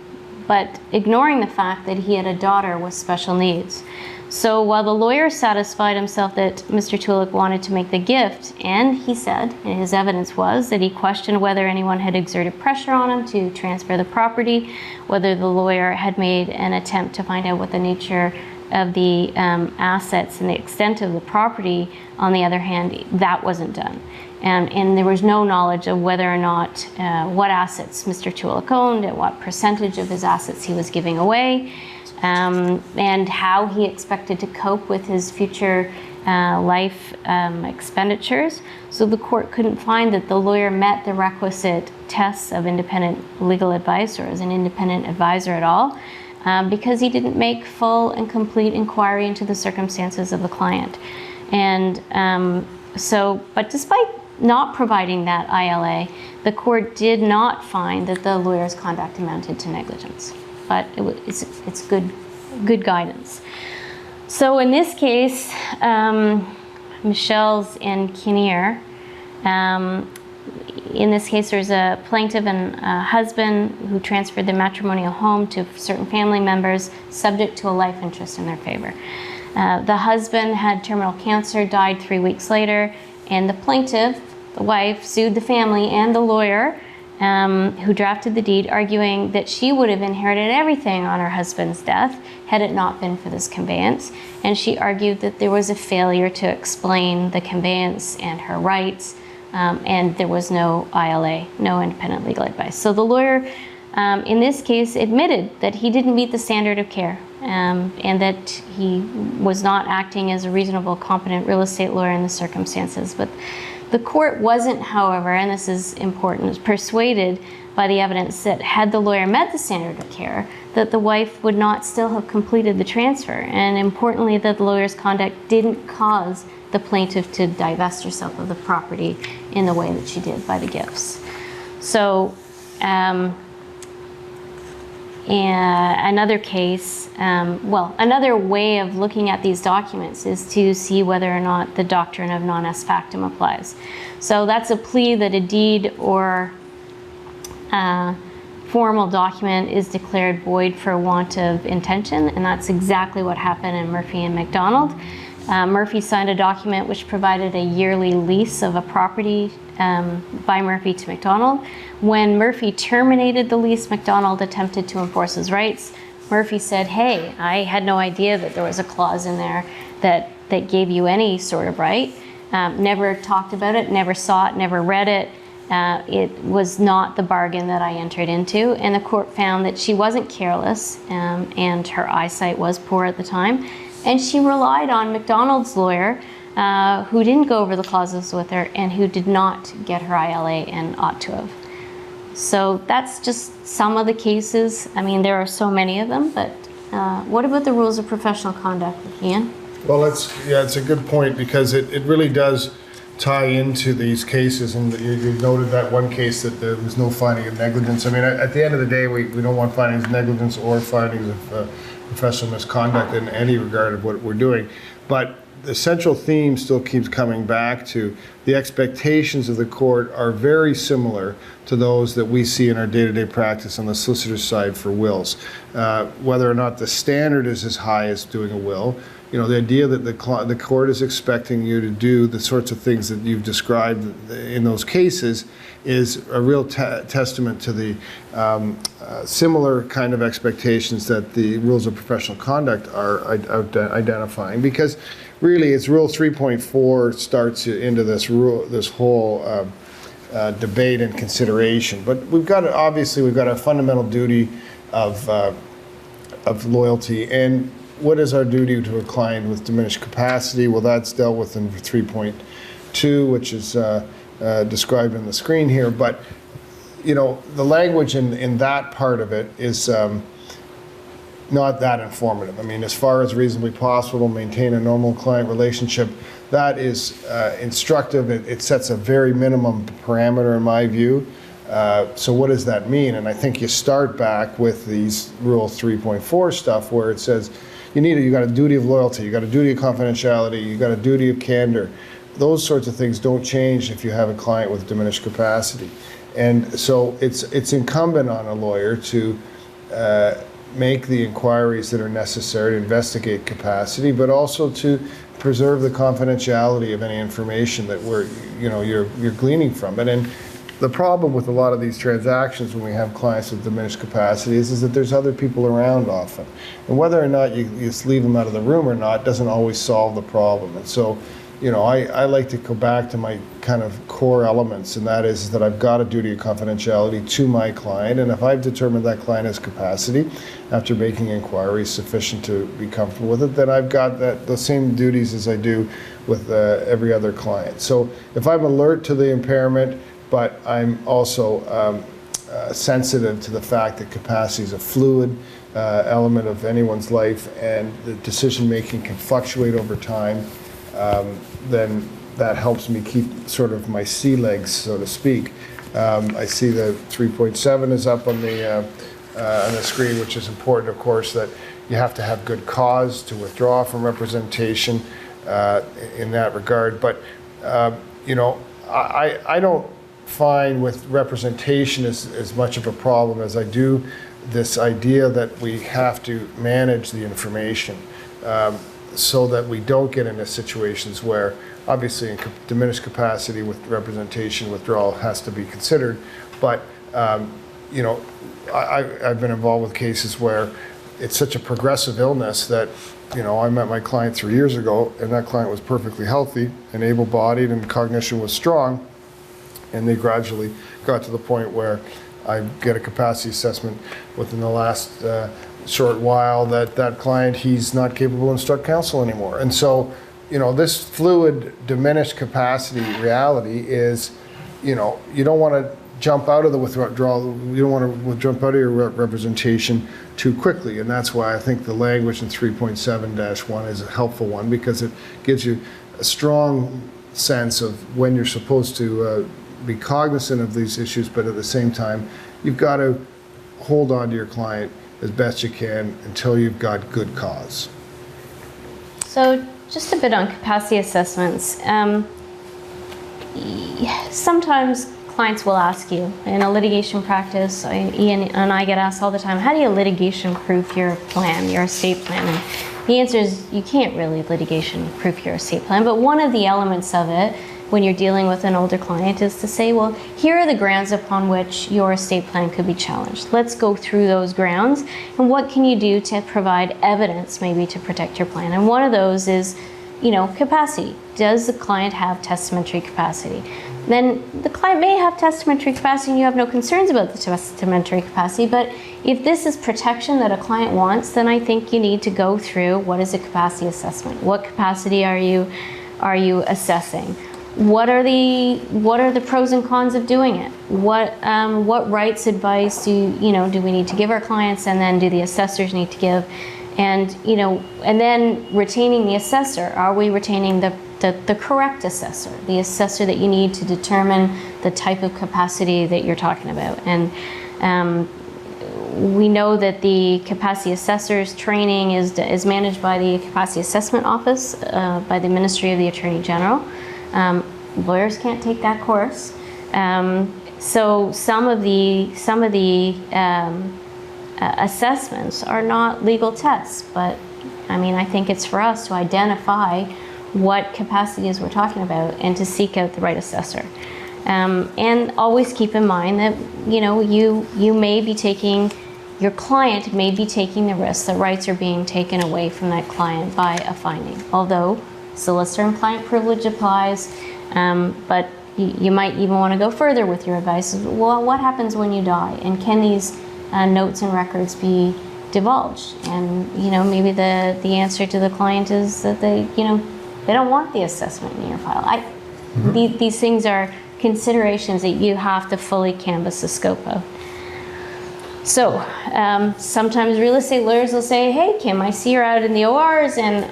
but ignoring the fact that he had a daughter with special needs. So while the lawyer satisfied himself that Mr. Tulik wanted to make the gift, and he said, and his evidence was, that he questioned whether anyone had exerted pressure on him to transfer the property, whether the lawyer had made an attempt to find out what the nature of the assets and the extent of the property, on the other hand, that wasn't done. And there was no knowledge of whether or not what assets Mr. Tulik owned and what percentage of his assets he was giving away, and how he expected to cope with his future life expenditures. So the court couldn't find that the lawyer met the requisite tests of independent legal advice or as an independent advisor at all, because he didn't make full and complete inquiry into the circumstances of the client. And but despite not providing that ILA, the court did not find that the lawyer's conduct amounted to negligence. But it's good guidance. So in this case, Michelle's and Kinnear, in this case there's a plaintiff and a husband who transferred the matrimonial home to certain family members subject to a life interest in their favor. The husband had terminal cancer, died 3 weeks later, and the plaintiff, the wife, sued the family and the lawyer who drafted the deed, arguing that she would have inherited everything on her husband's death had it not been for this conveyance. And she argued that there was a failure to explain the conveyance and her rights, and there was no ILA, no independent legal advice. So the lawyer in this case admitted that he didn't meet the standard of care, and that he was not acting as a reasonable, competent real estate lawyer in the circumstances. But the court wasn't, however, and this is important, persuaded by the evidence that had the lawyer met the standard of care, that the wife would not still have completed the transfer, and importantly, that the lawyer's conduct didn't cause the plaintiff to divest herself of the property in the way that she did by the gifts. So another case, another way of looking at these documents is to see whether or not the doctrine of non est factum applies. So that's a plea that a deed or formal document is declared void for want of intention, and that's exactly what happened in Murphy and McDonald. Murphy signed a document which provided a yearly lease of a property by Murphy to McDonald. When Murphy terminated the lease, McDonald attempted to enforce his rights. Murphy said, "Hey, I had no idea that there was a clause in there that gave you any sort of right. Never talked about it, never saw it, never read it. It was not the bargain that I entered into." And the court found that she wasn't careless, and her eyesight was poor at the time. And she relied on McDonald's lawyer, who didn't go over the clauses with her and who did not get her ILA and ought to have. So that's just some of the cases. I mean, there are so many of them, but what about the rules of professional conduct, Ian? Well, it's a good point, because it really does tie into these cases, and you noted that one case that there was no finding of negligence. I mean, at the end of the day, we don't want findings of negligence or findings of professional misconduct in any regard of what we're doing. But the central theme still keeps coming back to the expectations of the court are very similar to those that we see in our day-to-day practice on the solicitor's side for wills. Whether or not the standard is as high as doing a will, the idea that the court is expecting you to do the sorts of things that you've described in those cases is a real testament to the similar kind of expectations that the rules of professional conduct are identifying. Because really, it's Rule 3.4 starts into this whole debate and consideration. But we've got a fundamental duty of loyalty. And what is our duty to a client with diminished capacity? Well, that's dealt with in 3.2, which is described on the screen here. But, you know, the language in that part of it is not that informative. I mean, as far as reasonably possible, maintain a normal client relationship, that is instructive. It sets a very minimum parameter in my view. So what does that mean? And I think you start back with these Rule 3.4 stuff where it says you got a duty of loyalty, you got a duty of confidentiality, you got a duty of candor. Those sorts of things don't change if you have a client with diminished capacity. And so it's incumbent on a lawyer to make the inquiries that are necessary to investigate capacity, but also to preserve the confidentiality of any information that you're gleaning from it. And the problem with a lot of these transactions when we have clients with diminished capacity is that there's other people around often. And whether or not you just leave them out of the room or not doesn't always solve the problem. And so, you know, I like to go back to my kind of core elements, and that is that I've got a duty of confidentiality to my client, and if I've determined that client has capacity after making inquiries sufficient to be comfortable with it, then I've got the same duties as I do with every other client. So if I'm alert to the impairment, but I'm also sensitive to the fact that capacity is a fluid element of anyone's life, and the decision-making can fluctuate over time, then that helps me keep sort of my sea legs, so to speak. I see the 3.7 is up on the screen, which is important, of course, that you have to have good cause to withdraw from representation in that regard. But, you know, I don't find with representation as much of a problem as I do this idea that we have to manage the information so that we don't get into situations where, obviously in diminished capacity with representation, withdrawal has to be considered. But, you know, I've been involved with cases where it's such a progressive illness that, you know, I met my client 3 years ago, and that client was perfectly healthy and able-bodied and cognition was strong. And they gradually got to the point where I get a capacity assessment within the last short while that client, he's not capable to instruct counsel anymore. And so, you know, this fluid, diminished capacity reality is, you know, you don't want to jump out of the withdrawal, you don't want to jump out of your representation too quickly. And that's why I think the language in 3.7-1 is a helpful one, because it gives you a strong sense of when you're supposed to be cognizant of these issues, but at the same time, you've got to hold on to your client as best you can until you've got good cause. So just a bit on capacity assessments. Sometimes clients will ask you, in a litigation practice, Ian and I get asked all the time, how do you litigation proof your plan, your estate plan? And the answer is you can't really litigation proof your estate plan, but one of the elements of it when you're dealing with an older client is to say, well, here are the grounds upon which your estate plan could be challenged. Let's go through those grounds, and what can you do to provide evidence maybe to protect your plan? And one of those is, you know, capacity. Does the client have testamentary capacity? Then the client may have testamentary capacity and you have no concerns about the testamentary capacity, but if this is protection that a client wants, then I think you need to go through what is a capacity assessment. What capacity are you assessing? What are the pros and cons of doing it? What rights advice do we need to give our clients, and then do the assessors need to give? And and then retaining the assessor. Are we retaining the correct assessor, the assessor that you need to determine the type of capacity that you're talking about? And we know that the capacity assessors training is managed by the Capacity Assessment Office, by the Ministry of the Attorney General. Lawyers can't take that course. So some of the assessments are not legal tests, but I think it's for us to identify what capacities we're talking about and to seek out the right assessor. And always keep in mind that you may be taking, your client may be taking the risk that rights are being taken away from that client by a finding. Although solicitor and client privilege applies, but you might even want to go further with your advice. Well, what happens when you die, and can these notes and records be divulged? And maybe the answer to the client is that they don't want the assessment in your file. These things are considerations that you have to fully canvass the scope of. So sometimes real estate lawyers will say, hey, Kim, I see you're out in the ORs and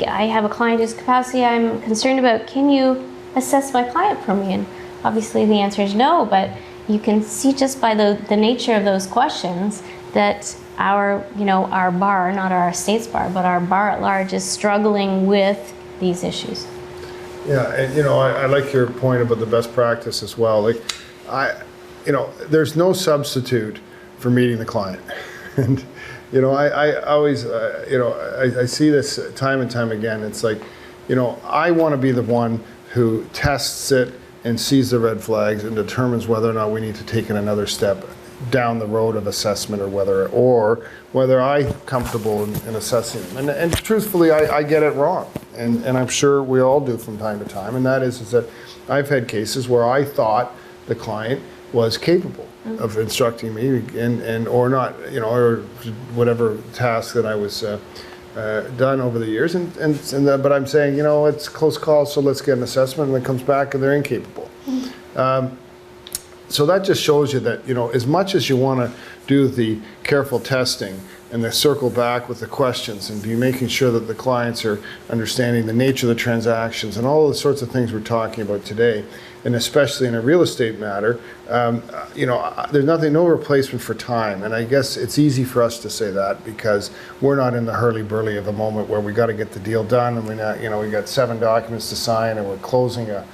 I have a client whose capacity I'm concerned about. Can you assess my client for me? And obviously the answer is no, but you can see just by the nature of those questions that our bar, not our estates bar, but our bar at large is struggling with these issues. Yeah, and I like your point about the best practice as well. Like, there's no substitute for meeting the client. And, I always, I see this time and time again. It's like, I want to be the one who tests it and sees the red flags and determines whether or not we need to take it another step down the road of assessment, or whether I'm comfortable in assessing them. And truthfully, I get it wrong. And I'm sure we all do from time to time. And that is that I've had cases where I thought the client was capable of instructing me or not, or whatever task that I was done over the years. But I'm saying, it's close call, so let's get an assessment, and it comes back and they're incapable. So that just shows you that, as much as you want to do the careful testing and then circle back with the questions and be making sure that the clients are understanding the nature of the transactions and all the sorts of things we're talking about today, and especially in a real estate matter, there's no replacement for time. And I guess it's easy for us to say that because we're not in the hurly-burly of a moment where we got to get the deal done, and we got 7 documents to sign, and we're closing a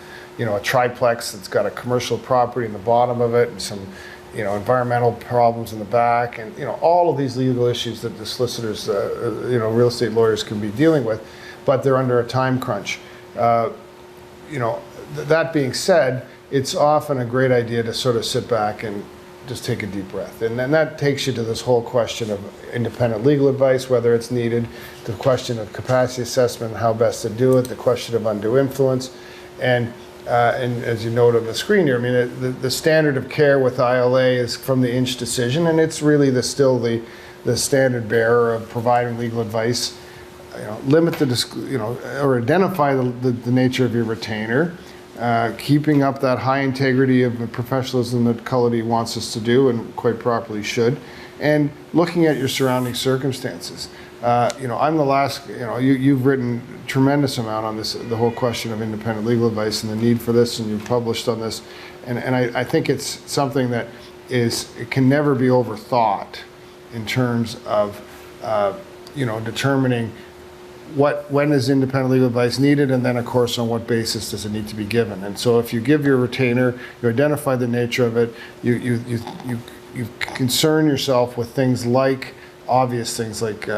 triplex that's got a commercial property in the bottom of it and some environmental problems in the back, and all of these legal issues that the solicitors, real estate lawyers can be dealing with, but they're under a time crunch. That being said, it's often a great idea to sort of sit back and just take a deep breath. And then that takes you to this whole question of independent legal advice, whether it's needed, the question of capacity assessment, how best to do it, the question of undue influence, and as you note on the screen here, I mean, the standard of care with ILA is from the Inch decision, and it's really still the standard bearer of providing legal advice. Limit or identify the nature of your retainer, keeping up that high integrity of professionalism that Cullity wants us to do, and quite properly should, and looking at your surrounding circumstances. I'm the last, you've written a tremendous amount on this, the whole question of independent legal advice and the need for this, and you've published on this. And I think it's something that it can never be overthought in terms of, determining when is independent legal advice needed, and then of course on what basis does it need to be given. And so if you give your retainer, you identify the nature of it, you concern yourself with obvious things like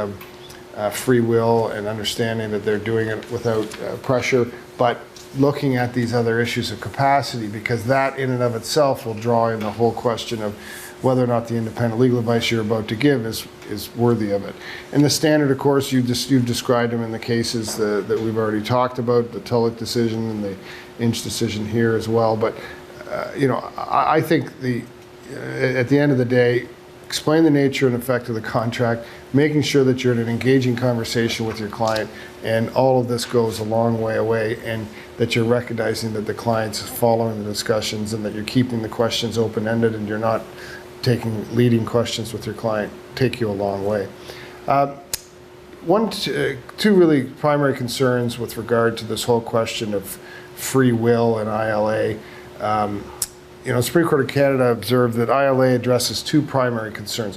free will and understanding that they're doing it without pressure, but looking at these other issues of capacity, because that in and of itself will draw in the whole question of whether or not the independent legal advice you're about to give is worthy of it. And the standard, of course, you've described them in the cases that we've already talked about, the Tulloch decision and the Inch decision here as well. But I think at the end of the day, explain the nature and effect of the contract, making sure that you're in an engaging conversation with your client, and all of this goes a long way away, and that you're recognizing that the client's following the discussions, and that you're keeping the questions open-ended, and you're not taking leading questions with your client. Take you a long way. Two really primary concerns with regard to this whole question of free will and ILA. Supreme Court of Canada observed that ILA addresses 2 primary concerns.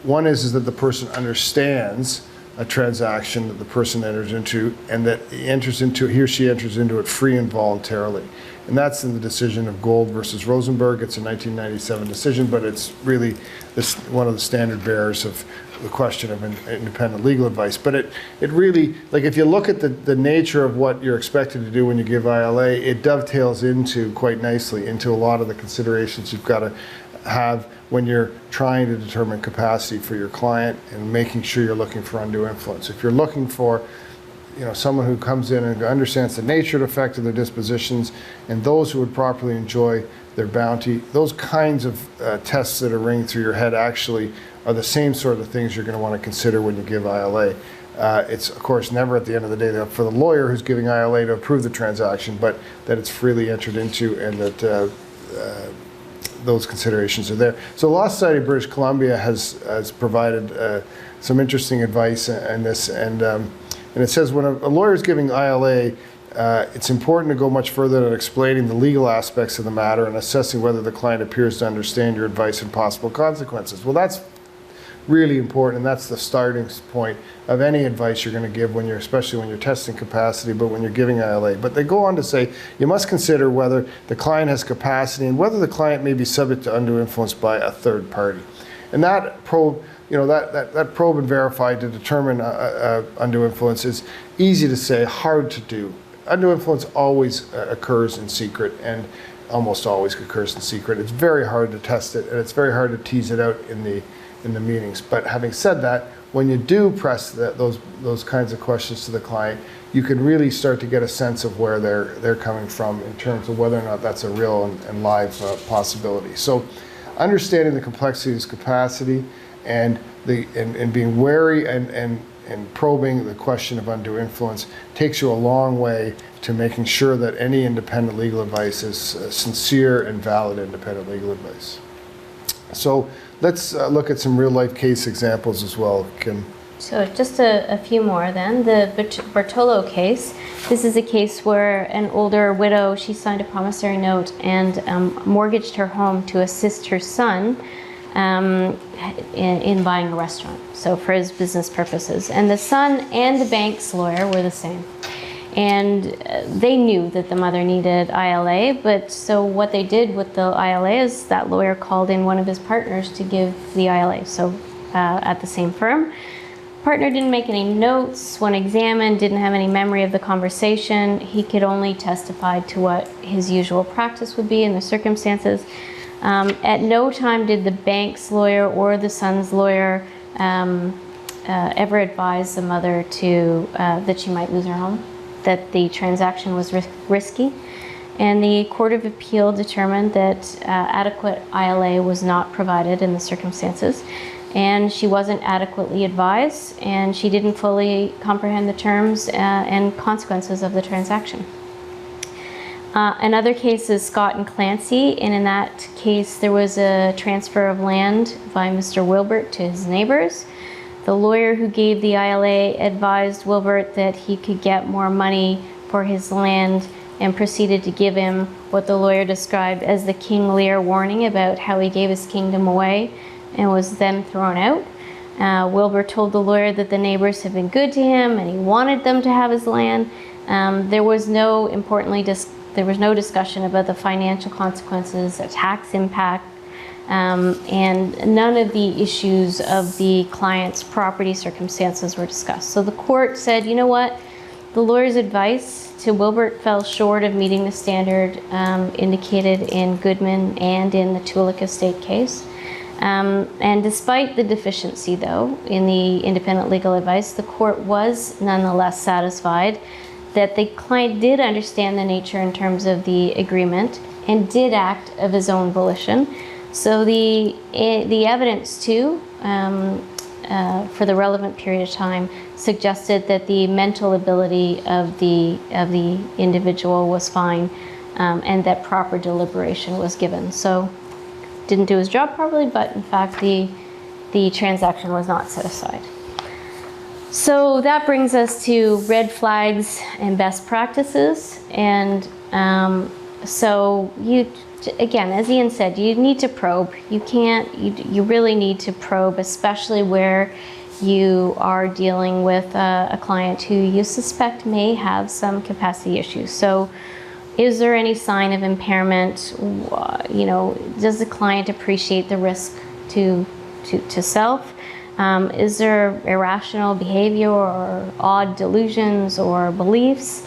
One is that the person understands a transaction that the person enters into, and that he or she enters into it free and voluntarily. And that's in the decision of Gold versus Rosenberg. It's a 1997 decision, but it's really one of the standard bearers of the question of independent legal advice. But it really, like, if you look at the nature of what you're expected to do when you give ILA, it dovetails quite nicely into a lot of the considerations you've got to have when you're trying to determine capacity for your client, and making sure you're looking for undue influence. If you're looking for someone who comes in and understands the nature and effect of their dispositions, and those who would properly enjoy their bounty, those kinds of tests that are ringing through your head actually are the same sort of things you're going to want to consider when you give ILA. It's, of course, never at the end of the day for the lawyer who's giving ILA to approve the transaction, but that it's freely entered into and that those considerations are there. So the Law Society of British Columbia has provided some interesting advice in this, and it says when a lawyer is giving ILA, it's important to go much further than explaining the legal aspects of the matter and assessing whether the client appears to understand your advice and possible consequences. Well, that's really important, and that's the starting point of any advice you're going to give when especially when you're testing capacity, but when you're giving ILA. But they go on to say you must consider whether the client has capacity and whether the client may be subject to undue influence by a third party. And that probe, that probe and verify to determine undue influence is easy to say, hard to do. Undue influence always occurs in secret, and almost always occurs in secret. It's very hard to test it, and it's very hard to tease it out in the meetings. But having said that, when you do press those kinds of questions to the client, you can really start to get a sense of where they're coming from in terms of whether or not that's a real and live possibility. So understanding the complexities of capacity and being wary and probing the question of undue influence takes you a long way to making sure that any independent legal advice is sincere and valid independent legal advice. So let's look at some real-life case examples as well, Kim. So just a few more then. The Bartolo case. This is a case where an older widow, she signed a promissory note and mortgaged her home to assist her son in buying a restaurant, so for his business purposes. And the son and the bank's lawyer were the same. And they knew that the mother needed ILA, but so what they did with the ILA is that lawyer called in one of his partners to give the ILA, so at the same firm. Partner didn't make any notes when examined, didn't have any memory of the conversation. He could only testify to what his usual practice would be in the circumstances. At no time did the bank's lawyer or the son's lawyer ever advise the mother that she might lose her home, that the transaction was risky. And the Court of Appeal determined that adequate ILA was not provided in the circumstances, and she wasn't adequately advised, and she didn't fully comprehend the terms and consequences of the transaction. Another case is Scott and Clancy, and in that case there was a transfer of land by Mr. Wilbert to his neighbors. The lawyer who gave the ILA advised Wilbert that he could get more money for his land and proceeded to give him what the lawyer described as the King Lear warning about how he gave his kingdom away and was then thrown out. Wilbert told the lawyer that the neighbors had been good to him and he wanted them to have his land. There was no discussion about the financial consequences, the tax impact, and none of the issues of the client's property circumstances were discussed. So the court said, you know what? The lawyer's advice to Wilbert fell short of meeting the standard indicated in Goodman and in the Tulick Estate case. And despite the deficiency, though, in the independent legal advice, the court was nonetheless satisfied that the client did understand the nature and terms of the agreement and did act of his own volition. So the evidence, too, for the relevant period of time suggested that the mental ability of the individual was fine, and that proper deliberation was given. So didn't do his job properly, but in fact the transaction was not set aside. So that brings us to red flags and best practices. And so again, as Ian said, you need to probe. You really need to probe, especially where you are dealing with a client who you suspect may have some capacity issues. So is there any sign of impairment? Does the client appreciate the risk to self? Is there irrational behavior or odd delusions or beliefs?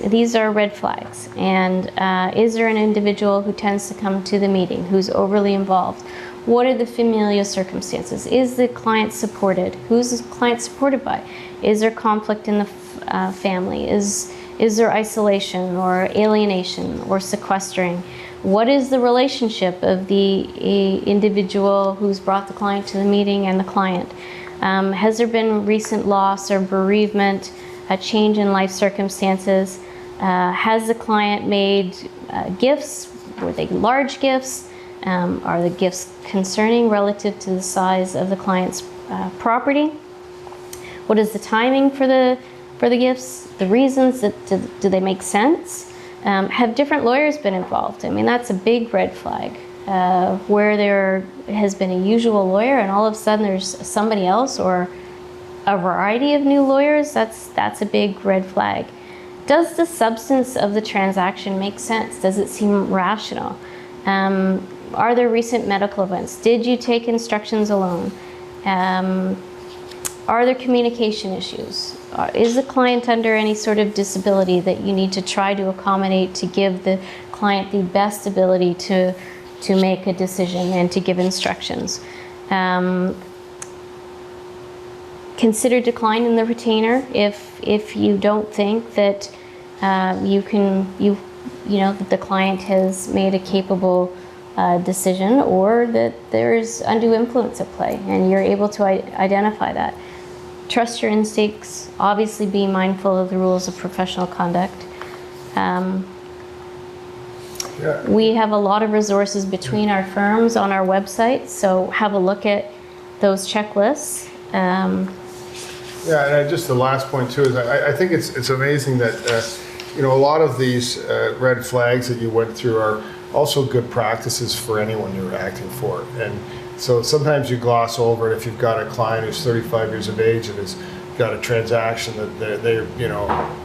These are red flags. And is there an individual who tends to come to the meeting, who's overly involved? What are the familial circumstances? Is the client supported? Who's the client supported by? Is there conflict in the family? Is there isolation or alienation or sequestering? What is the relationship of the individual who's brought the client to the meeting and the client? Has there been recent loss or bereavement, a change in life circumstances? Has the client made gifts? Were they large gifts? Are the gifts concerning relative to the size of the client's property? What is the timing for the gifts? The reasons, do they make sense? Have different lawyers been involved? I mean, that's a big red flag. Where there has been a usual lawyer and all of a sudden there's somebody else or a variety of new lawyers, that's a big red flag. Does the substance of the transaction make sense? Does it seem rational? Are there recent medical events? Did you take instructions alone? Are there communication issues? Is the client under any sort of disability that you need to try to accommodate to give the client the best ability to make a decision and to give instructions? Consider declining the retainer if you don't think that that the client has made a capable decision, or that there's undue influence at play, and you're able to identify that. Trust your instincts. Obviously, be mindful of the rules of professional conduct. We have a lot of resources between our firms on our website, so have a look at those checklists. Yeah, and just the last point too is I think it's amazing that a lot of these red flags that you went through are also good practices for anyone you're acting for. And so sometimes you gloss over it if you've got a client who's 35 years of age and has got a transaction that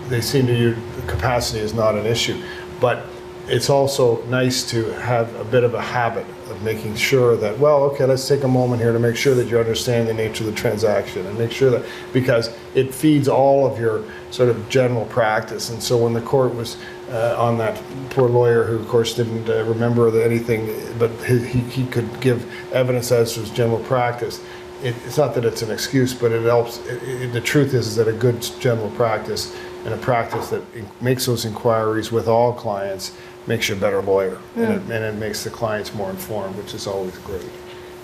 they seem to you the capacity is not an issue, but it's also nice to have a bit of a habit of making sure that, well, okay, let's take a moment here to make sure that you understand the nature of the transaction and make sure that, because it feeds all of your sort of general practice. And so when the court was on that poor lawyer who of course didn't remember anything, but he could give evidence as to his general practice, it's not that it's an excuse, but it helps. The truth is that a good general practice and a practice that makes those inquiries with all clients makes you a better lawyer, and it makes the clients more informed, which is always great.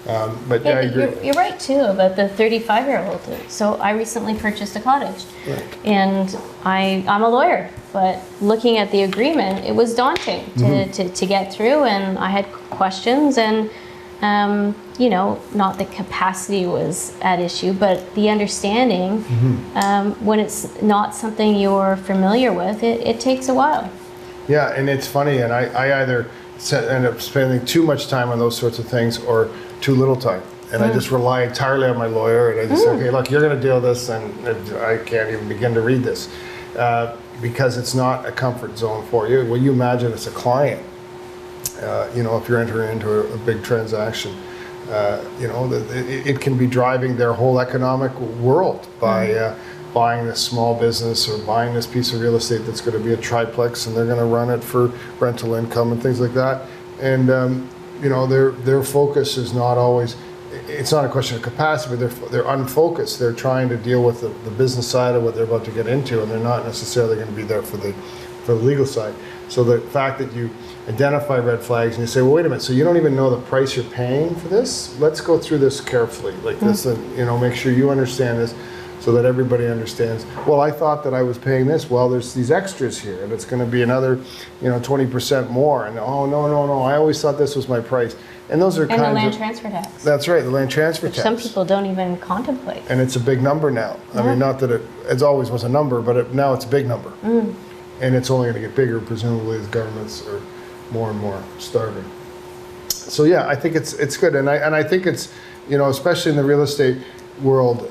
But yeah, I agree. You're right too about the 35-year-old. So I recently purchased a cottage, and I'm a lawyer, but looking at the agreement, it was daunting to get through, and I had questions, and not the capacity was at issue, but the understanding. When it's not something you're familiar with, it takes a while. Yeah, and it's funny, and I either end up spending too much time on those sorts of things or too little time. And I just rely entirely on my lawyer, and I just say, okay, look, you're going to deal with this, and I can't even begin to read this. Because it's not a comfort zone for you. Well, you imagine it's a client, if you're entering into a big transaction, it can be driving their whole economic world by buying this small business or buying this piece of real estate that's going to be a triplex, and they're going to run it for rental income and things like that. And their focus is not always. It's not a question of capacity, but they're unfocused. They're trying to deal with the business side of what they're about to get into, and they're not necessarily going to be there for the legal side. So the fact that you identify red flags and you say, well, wait a minute, so you don't even know the price you're paying for this? Let's go through this carefully, like this, and make sure you understand this, so that everybody understands. Well, I thought that I was paying this. Well, there's these extras here, and it's going to be another, 20% more. And oh no, I always thought this was my price. And those are and the land transfer tax. That's right, the land transfer tax. Some people don't even contemplate. And it's a big number now. I mean, not that it always was a number, but now it's a big number. And it's only going to get bigger, presumably, as governments are more and more starving. So yeah, I think it's good, and I think it's, especially in the real estate world,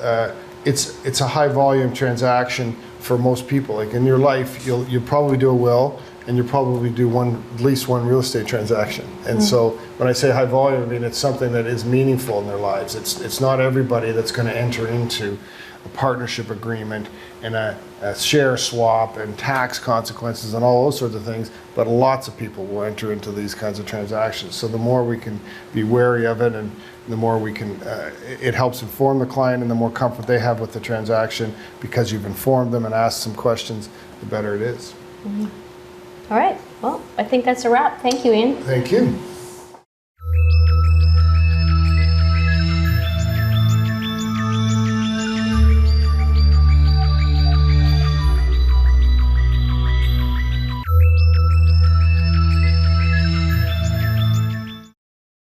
it's a high volume transaction for most people. Like in your life, you'll probably do a will, and you'll probably do at least one real estate transaction. And so when I say high volume, I mean it's something that is meaningful in their lives. It's not everybody that's going to enter into a partnership agreement and a share swap and tax consequences and all those sorts of things, but lots of people will enter into these kinds of transactions. So the more we can be wary of it, and the more we can, it helps inform the client, and the more comfort they have with the transaction because you've informed them and asked some questions, the better it is. All right, well, I think that's a wrap. Thank you, Ian. Thank you.